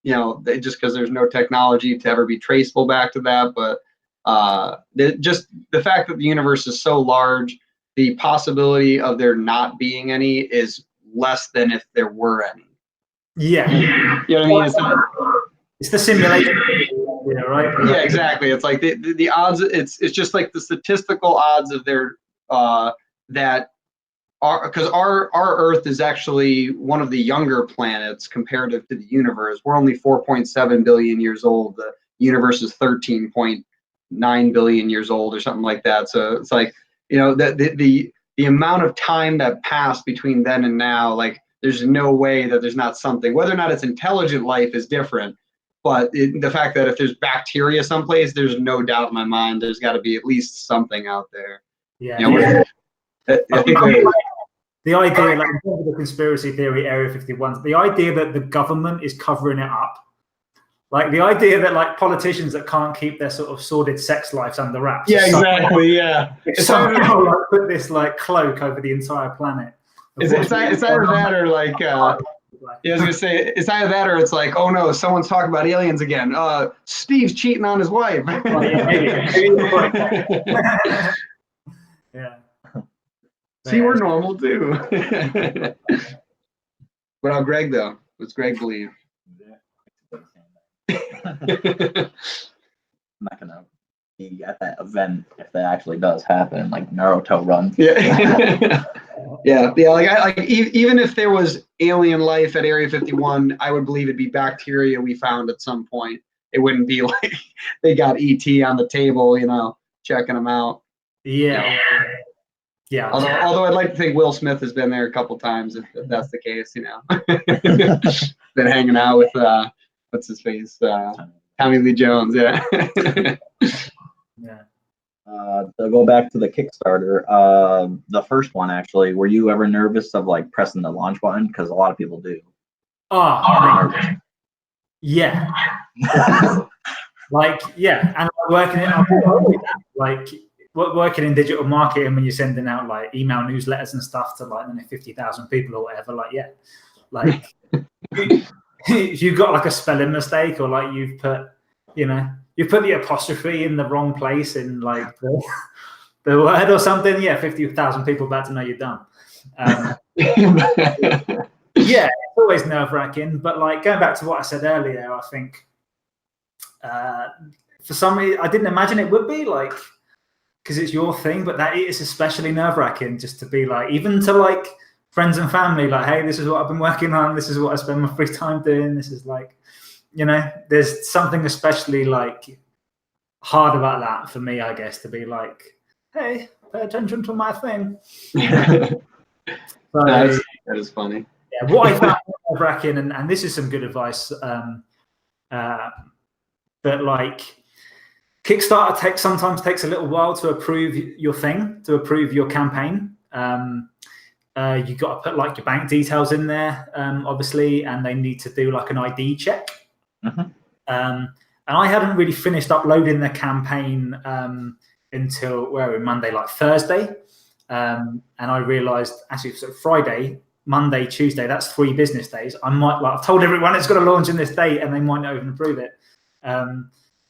just because there's no technology to ever be traceable back to that. But just the fact that the universe is so large, the possibility of there not being any is less than if there were any. Yeah. You know what I mean? It's the simulation, right? Yeah, exactly. It's like the odds. It's just like the statistical odds of their that are, because our Earth is actually one of the younger planets comparative to the universe. We're only 4.7 billion years old. The universe is 13.9 billion years old or something like that. So it's like, the amount of time that passed between then and now, like there's no way that there's not something. Whether or not it's intelligent life is different. But the fact that if there's bacteria someplace, there's no doubt in my mind there's got to be at least something out there. Yeah. I think the idea, like in terms of the conspiracy theory, Area 51, the idea that the government is covering it up, like the idea that like politicians that can't keep their sort of sordid sex lives under wraps. Yeah, exactly. Yeah. Somehow like put this like cloak over the entire planet. It's either that or like. I was gonna say it's either that or it's like, oh no, someone's talking about aliens again. Steve's cheating on his wife. Yeah. See, we're normal too. What about Greg though? What's Greg believe? I'm not gonna be at that event if that actually does happen, like Naruto run. Yeah. Yeah. Like even if there was alien life at Area 51, I would believe it'd be bacteria we found at some point. It wouldn't be like they got ET on the table, checking them out. Yeah. Yeah. Although I'd like to think Will Smith has been there a couple times, if that's the case, Been hanging out with what's his face, Tommy Lee Jones. Yeah. Yeah. To go back to the Kickstarter, the first one actually, were you ever nervous of like pressing the launch button? Because a lot of people do. Yeah. Like, yeah, and working it up, like working in digital marketing when you're sending out like email newsletters and stuff to like 50,000 people or whatever, like, yeah, like if you've got like a spelling mistake or like you've put the apostrophe in the wrong place in like the word or something, yeah, 50,000 people about to know you're done. Yeah, it's always nerve-wracking, but like going back to what I said earlier, I think for some reason I didn't imagine it would be like, because it's your thing, but that is especially nerve-wracking just to be like, even to like friends and family, like, hey, this is what I've been working on, this is what I spend my free time doing, this is like, there's something especially like hard about that for me, I guess, to be like, hey, pay attention to my thing. So, that is funny. Yeah, what I found nerve-wracking, and this is some good advice, but like Kickstarter sometimes takes a little while to approve your thing, to approve your campaign. You got to put like your bank details in there, obviously, and they need to do like an ID check. And I hadn't really finished uploading the campaign until Monday, like Thursday, and I realized actually, so Friday, Monday, Tuesday, that's 3 business days. I've told everyone it's going to launch in this date, and they might not even approve it.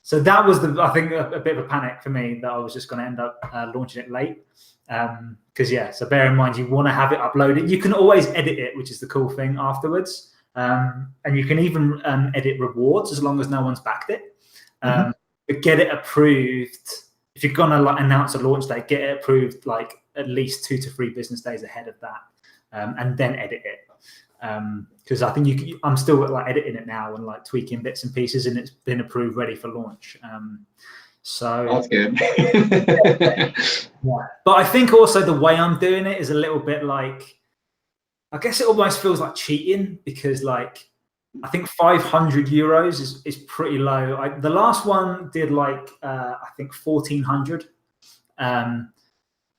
So that was I think a bit of a panic for me that I was just going to end up launching it late. Because so bear in mind, you want to have it uploaded. You can always edit it, which is the cool thing afterwards. And you can even edit rewards as long as no one's backed it. But get it approved. If you're gonna like announce a launch date, get it approved like at least 2 to 3 business days ahead of that, and then edit it. Because I think I'm still like editing it now and like tweaking bits and pieces, and it's been approved, ready for launch. So that's good. Yeah. But I think also the way I'm doing it is a little bit like, I guess it almost feels like cheating, because like I think €500 is pretty low. The last one did like I think 1,400.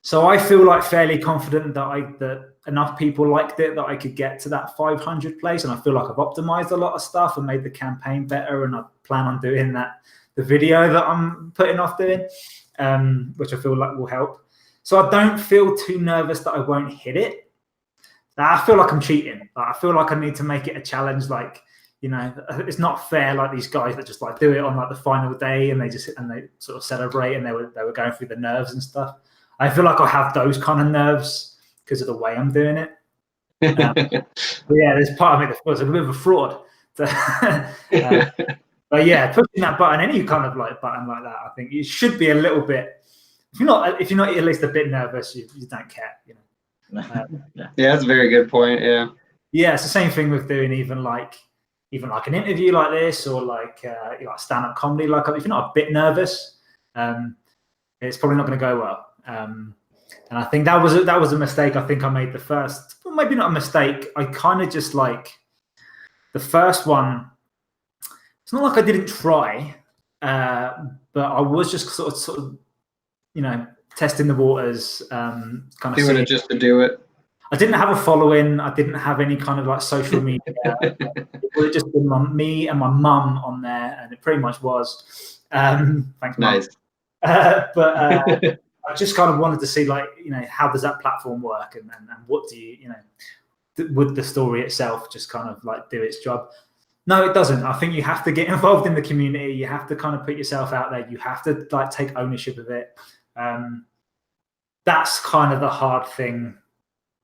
So I feel like fairly confident that enough people liked it that I could get to that 500 place, and I feel like I've optimized a lot of stuff and made the campaign better, and I plan on doing the video that I'm putting off doing. which I feel like will help. So I don't feel too nervous that I won't hit it. I feel like I'm cheating. I feel like I need to make it a challenge. Like, you know, it's not fair. Like these guys that just like do it on like the final day and they sort of celebrate and they were going through the nerves and stuff. I feel like I have those kind of nerves because of the way I'm doing it. But yeah, there's part of me that feels a bit of a fraud. But yeah, pushing that button, any kind of like button like that, I think you should be a little bit. If you're not at least a bit nervous, you don't care. You know. Yeah, that's a very good point. Yeah. Yeah, it's the same thing with doing even like an interview like this or like stand-up comedy. Like if you're not a bit nervous, it's probably not going to go well. And I think that was a mistake. I think I made the first. Well, maybe not a mistake. I kind of just like the first one. It's not like I didn't try, but I was just sort of, you know, testing the waters, kind of doing it just to do it. I didn't have a following. I didn't have any kind of like social media. It would have just been me and my mum on there, and it pretty much was. Thanks, nice. But I just kind of wanted to see, like, you know, how does that platform work, and what do you know, would the story itself just kind of like do its job? No, it doesn't. I think you have to get involved in the community. You have to kind of put yourself out there. You have to like take ownership of it. That's kind of the hard thing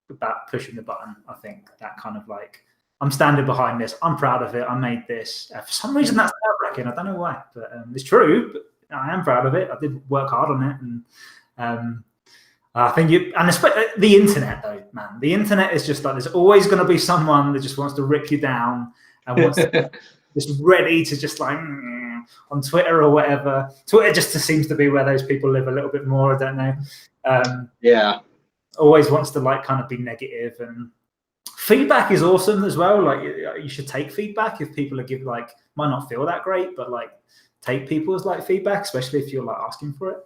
about pushing the button. I think that kind of like, I'm standing behind this. I'm proud of it. I made this. For some reason, that's nerve-wracking. I don't know why, but it's true. But I am proud of it. I did work hard on it, and I think especially the internet, though, man. The internet is just like, there's always going to be someone that just wants to rip you down and wants to, just ready to just like on Twitter or whatever. Twitter just seems to be where those people live a little bit more. I don't know. Yeah. Always wants to like kind of be negative, and feedback is awesome as well. Like you should take feedback if people are giving, like, might not feel that great, but like take people's like feedback, especially if you're like asking for it.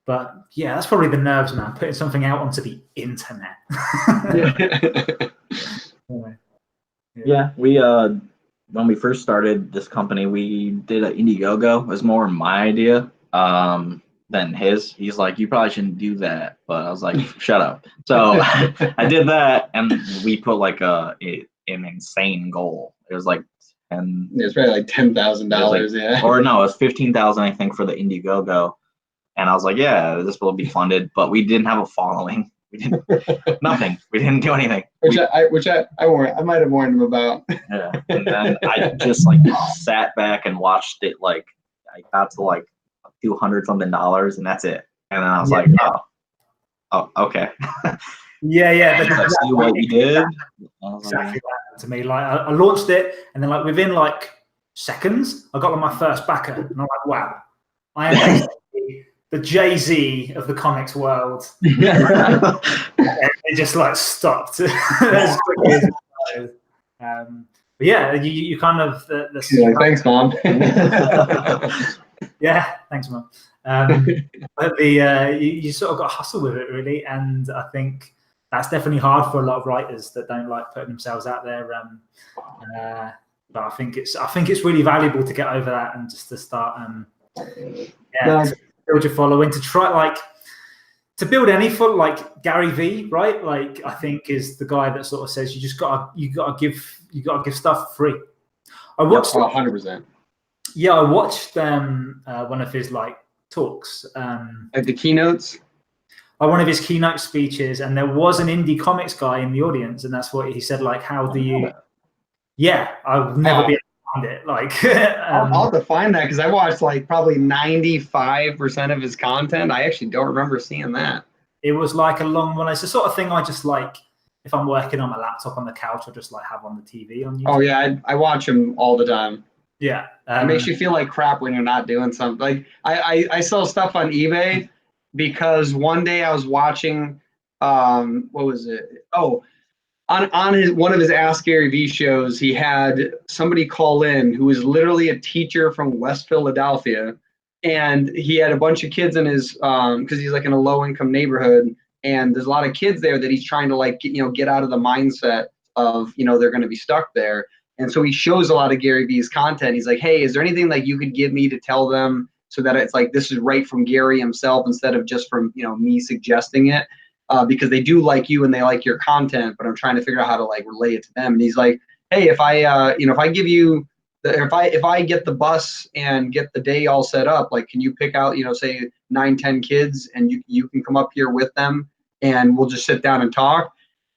But yeah, that's probably the nerves, man. Putting something out onto the internet. Anyway, yeah, we when we first started this company, we did an Indiegogo. It was more my idea than his. He's like, you probably shouldn't do that, but I was like, shut up. So I did that, and we put like an insane goal. It was like it was probably like $10,000. Yeah, or no, it was 15,000, I think, for the Indiegogo. And I was like, yeah, this will be funded, but we didn't have a following. We didn't nothing. We didn't do anything. Which I might have warned him about. Yeah, and then I just like sat back and watched it. Like I got to like $200-something, and that's it. And then I was like, oh, okay. Yeah. That's what we did. Exactly that to me. Like I launched it, and then like within like seconds, I got like my first backer, and I'm like, wow, I am basically the Jay-Z of the comics world. And it just like stopped. As quickly as it started. But yeah, you kind of like, thanks, Mom. Yeah, thanks, Mom. But you sort of got to hustle with it, really, and I think that's definitely hard for a lot of writers that don't like putting themselves out there. But I think it's really valuable to get over that and just to start to build your following, to try like to build any following. Like Gary V, right? Like I think is the guy that sort of says you gotta give stuff free. I watched 100%. Yeah, I watched one of his like talks. Like the keynotes? One of his keynote speeches, and there was an indie comics guy in the audience, and that's what he said, like, how do you... Yeah, I'll never be able to find it. Like, I'll have to find that, because I watched like probably 95% of his content. I actually don't remember seeing that. It was like a long one. It's the sort of thing I just like, if I'm working on my laptop on the couch, I'll just like have on the TV on YouTube. Oh yeah, I watch him all the time. Yeah. It makes you feel like crap when you're not doing something. Like I sell stuff on eBay because one day I was watching, what was it? Oh, on one of his Ask Gary Vee shows, he had somebody call in who was literally a teacher from West Philadelphia. And he had a bunch of kids in his, because he's like in a low income neighborhood. And there's a lot of kids there that he's trying to like, get out of the mindset of, they're going to be stuck there. And so he shows a lot of Gary Vee's content. He's like, hey, is there anything like you could give me to tell them so that it's like, this is right from Gary himself instead of just from, me suggesting it, because they do like you and they like your content, but I'm trying to figure out how to like relay it to them. And he's like, hey, if I give you if I get the bus and get the day all set up, like, can you pick out, say 9-10 kids, and you can come up here with them and we'll just sit down and talk.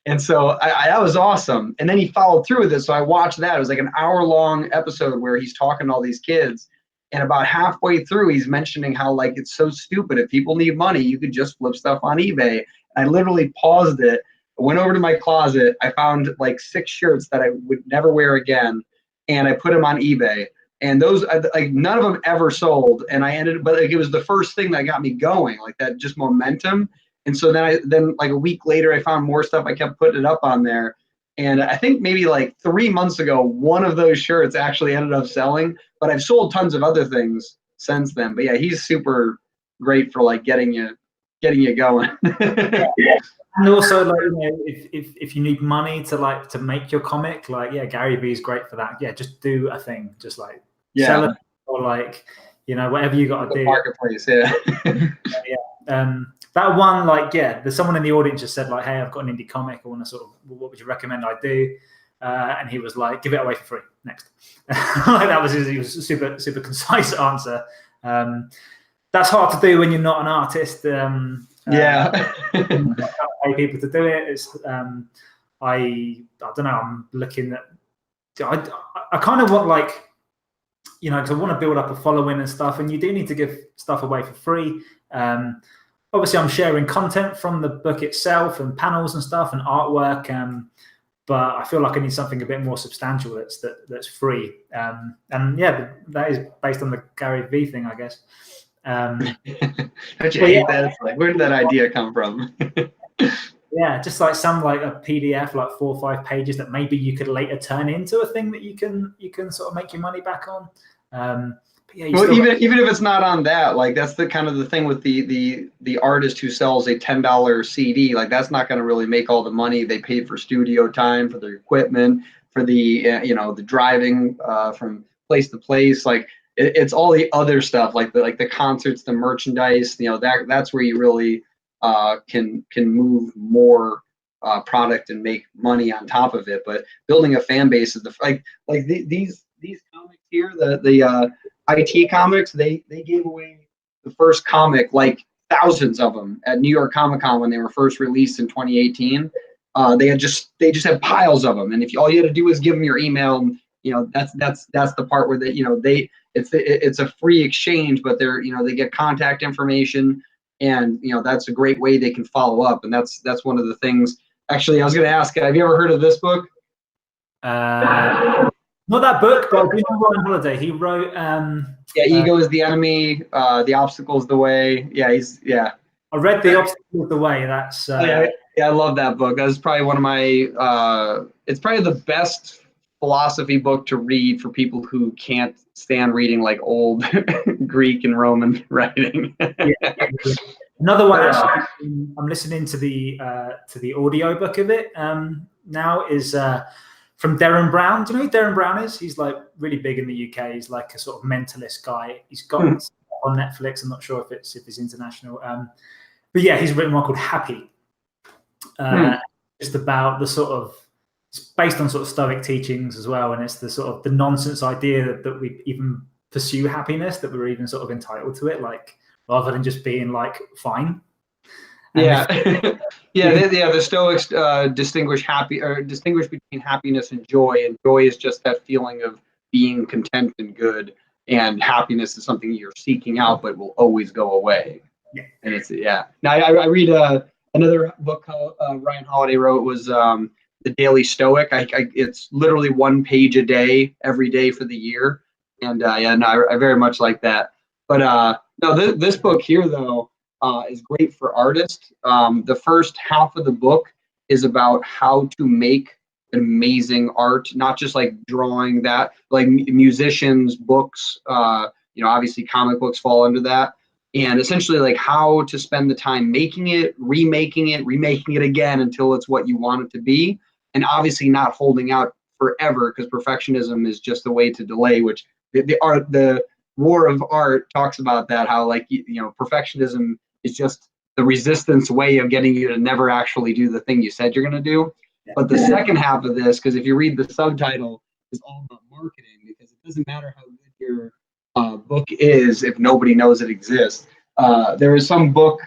And so that was awesome. And then he followed through with it. So I watched that. It was like an hour-long episode where he's talking to all these kids. And about halfway through, he's mentioning how, like, it's so stupid. If people need money, you could just flip stuff on eBay. I literally paused it, went over to my closet. I found like 6 shirts that I would never wear again. And I put them on eBay. And those, like, none of them ever sold. And but like, it was the first thing that got me going, like that just momentum. And so then like a week later, I found more stuff. I kept putting it up on there. And I think maybe like 3 months ago, one of those shirts actually ended up selling, but I've sold tons of other things since then. But yeah, he's super great for like getting you going. And also, like, if you need money to make your comic, like, yeah, Gary Vee is great for that. Yeah, just do a thing, just like sell it, or like, whatever you got to do. Marketplace, yeah. That one, like, yeah, there's someone in the audience just said, like, hey, I've got an indie comic. I want to sort of, what would you recommend I do? And he was like, give it away for free. Next. Like, that was he was a super, super concise answer. That's hard to do when you're not an artist. Pay people to do it. It's I don't know. I'm looking at. I kind of want, like, because I want to build up a following and stuff, and you do need to give stuff away for free. Obviously, I'm sharing content from the book itself and panels and stuff and artwork, but I feel like I need something a bit more substantial that's free. And yeah, that is based on the Gary Vee thing, I guess. Don't you hate that? It's like, where did that idea come from? Yeah, just like a PDF, like 4 or 5 pages that maybe you could later turn into a thing that you can sort of make your money back on. But yeah, well, even if it's not on that, like, that's the kind of the thing with the artist who sells a $10 CD. Like, that's not going to really make all the money. They paid for studio time, for their equipment, for the the driving from place to place. Like, it's all the other stuff, like the concerts, the merchandise. That's where you really can move more product and make money on top of it. But building a fan base is these comics here, the IT comics. They gave away the first comic, like thousands of them, at New York Comic Con when they were first released in 2018. They just had piles of them, and if all you had to do was give them your email, and that's the part where it's a free exchange, but they get contact information, and that's a great way they can follow up. And that's one of the things. Actually, I was going to ask, have you ever heard of this book? Not that book, but I do know Ryan Holiday. He wrote Ego is the enemy, the obstacle is the way. I read The Obstacle is the Way. That's I love that book. That's probably one of my it's probably the best philosophy book to read for people who can't stand reading like old Greek and Roman writing. Another one, actually, I'm listening to the audio book of it now, is from Darren Brown. Do you know who Darren Brown is? He's like really big in the UK. He's like a sort of mentalist guy. He's got on Netflix. I'm not sure if it's international. But yeah, he's written one called Happy. Just about the sort of, it's based on sort of Stoic teachings as well, and it's the sort of the nonsense idea that we even pursue happiness, that we're even sort of entitled to it, like, rather than just being like fine. And the Stoics distinguish between happiness and joy, and joy is just that feeling of being content and good, and happiness is something you're seeking out but will always go away. And it's Now I read another book Ryan Holiday wrote, was The Daily Stoic. It's literally 1 page a day, every day for the year, and I very much like that. But this book here, though, is great for artists. The first half of the book is about how to make amazing art, not just like drawing that, like musicians, books, obviously comic books fall under that. And essentially like how to spend the time making it, remaking it again until it's what you want it to be. And obviously not holding out forever, because perfectionism is just a way to delay, which the War of Art talks about that, how like, you know, perfectionism is just the resistance way of getting you to never actually do the thing you said you're going to do. But the second half of this, because if you read the subtitle, is all about marketing, because it doesn't matter how good your book is if nobody knows it exists. There is some book,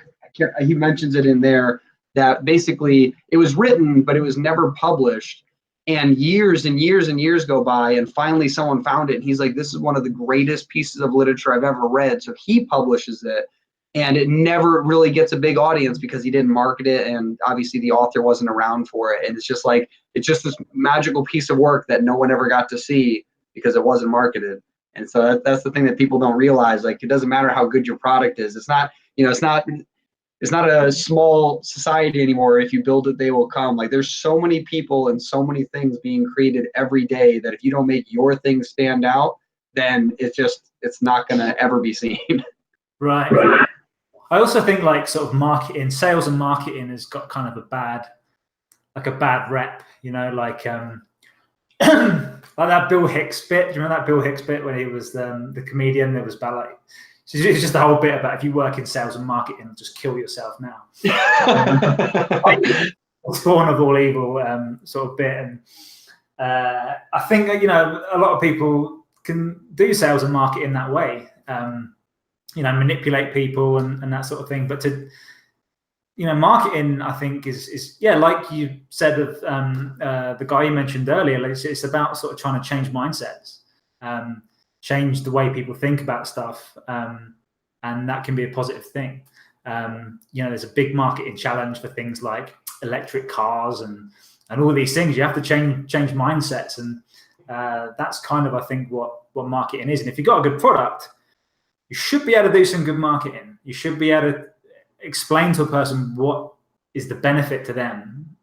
he mentions it in there, that basically it was written, but it was never published. And years and years and years go by, and finally someone found it. And he's like, this is one of the greatest pieces of literature I've ever read. So he publishes it, and it never really gets a big audience because he didn't market it. And obviously the author wasn't around for it. And it's just like, it's just this magical piece of work that no one ever got to see because it wasn't marketed. And so that's the thing that people don't realize. Like, it doesn't matter how good your product is. It's not, you know, it's not a small society anymore. If you build it, they will come. Like, there's so many people and so many things being created every day that if you don't make your thing stand out, then it's not going to ever be seen. Right. I also think like sort of marketing, sales and marketing has got kind of a bad rep, you know, like like that Bill Hicks bit. Do you remember that Bill Hicks bit when he was the comedian? There was about like, it's just the whole bit about if you work in sales and marketing, just kill yourself now. Spawn of all evil sort of bit. And I think that, you know, a lot of people can do sales and marketing that way, you know, manipulate people and that sort of thing. But to, you know, marketing, I think is yeah, like you said of the guy you mentioned earlier, it's about sort of trying to change mindsets, change the way people think about stuff, and that can be a positive thing. You know, there's a big marketing challenge for things like electric cars and all these things. You have to change mindsets, and that's kind of, I think, what marketing is. And if you've got a good product, you should be able to do some good marketing. You should be able to explain to a person what is the benefit to them,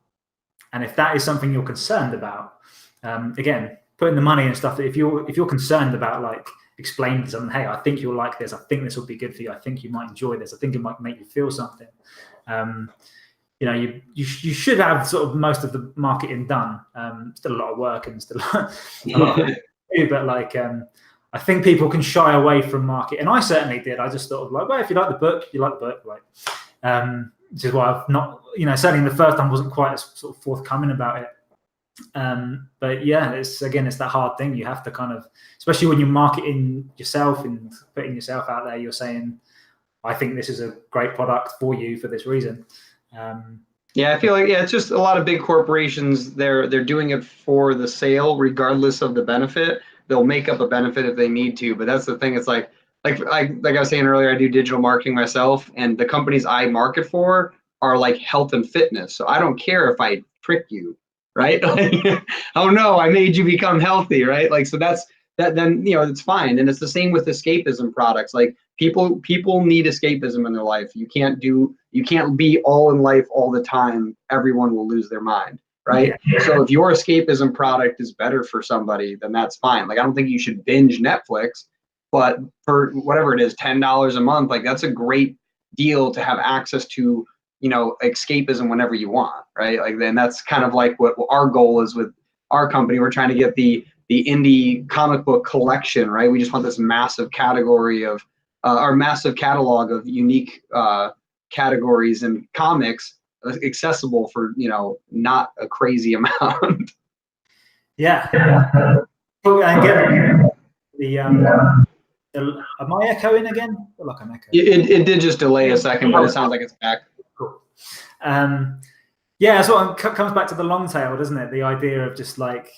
and if that is something you're concerned about, again, putting the money and stuff. That if you're concerned about like explaining to someone, hey, I think you'll like this. I think this will be good for you. I think you might enjoy this. I think it might make you feel something. You know, you should have sort of most of the marketing done. Still a lot of work and still a lot of do, but like I think people can shy away from market, and I certainly did. I just thought of like, well, if you like the book, you like the book, like, which is why I've not, you know, certainly in the first time wasn't quite as sort of forthcoming about it. But yeah, it's that hard thing. You have to kind of, especially when you're marketing yourself and putting yourself out there, you're saying, I think this is a great product for you for this reason. Yeah, I feel like, yeah, it's just a lot of big corporations. They're doing it for the sale, regardless of the benefit. They'll make up a benefit if they need to, but that's the thing. It's like I was saying earlier, I do digital marketing myself, and the companies I market for are like health and fitness. So I don't care if I trick you, right? Like, oh no, I made you become healthy, right? Like, so that then, you know, it's fine. And it's the same with escapism products. Like, people need escapism in their life. You can't be all in life all the time. Everyone will lose their mind. Right. Yeah. So if your escapism product is better for somebody, then that's fine. Like, I don't think you should binge Netflix, but for whatever it is, $10 a month, like, that's a great deal to have access to, you know, escapism whenever you want. Right. Like, then that's kind of like what our goal is with our company. We're trying to get the indie comic book collection. Right. We just want this massive category of our massive catalog of unique categories and comics accessible for, you know, not a crazy amount. Yeah. And get the am I echoing again? I feel like I'm echoing. It did just delay a second, but it sounds like it's back. Cool. Yeah, so it comes back to the long tail, doesn't it? The idea of just like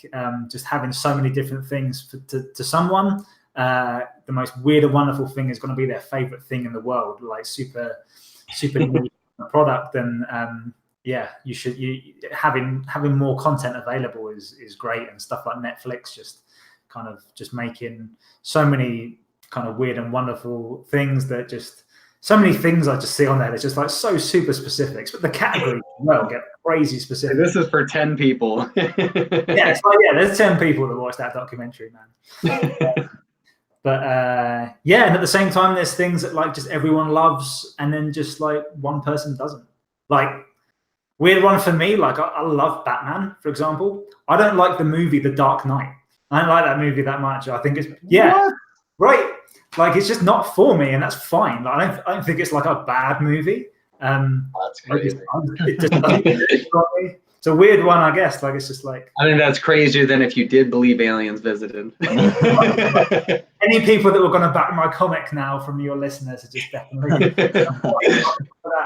just having so many different things to someone. The most weird and wonderful thing is going to be their favorite thing in the world, like super neat product. And yeah, having more content available is great, and stuff like Netflix just making so many kind of weird and wonderful things that just so many things I just see on there. It's just like so super specific, but the categories as well get crazy specific. This is for 10 people. Yeah, it's like, yeah, there's 10 people that watch that documentary, man. But yeah, and at the same time, there's things that like just everyone loves, and then just like one person doesn't. Like, weird one for me, like I love Batman, for example. I don't like the movie The Dark Knight. I don't like that movie that much. I think it's, yeah, what? Right. like it's just not for me, and that's fine. Like I don't think it's like a bad movie. That's crazy. It just doesn't it's a weird one, I guess. Like it's just like I think that's crazier than if you did believe aliens visited. any people that were going to back my comic now from your listeners are just definitely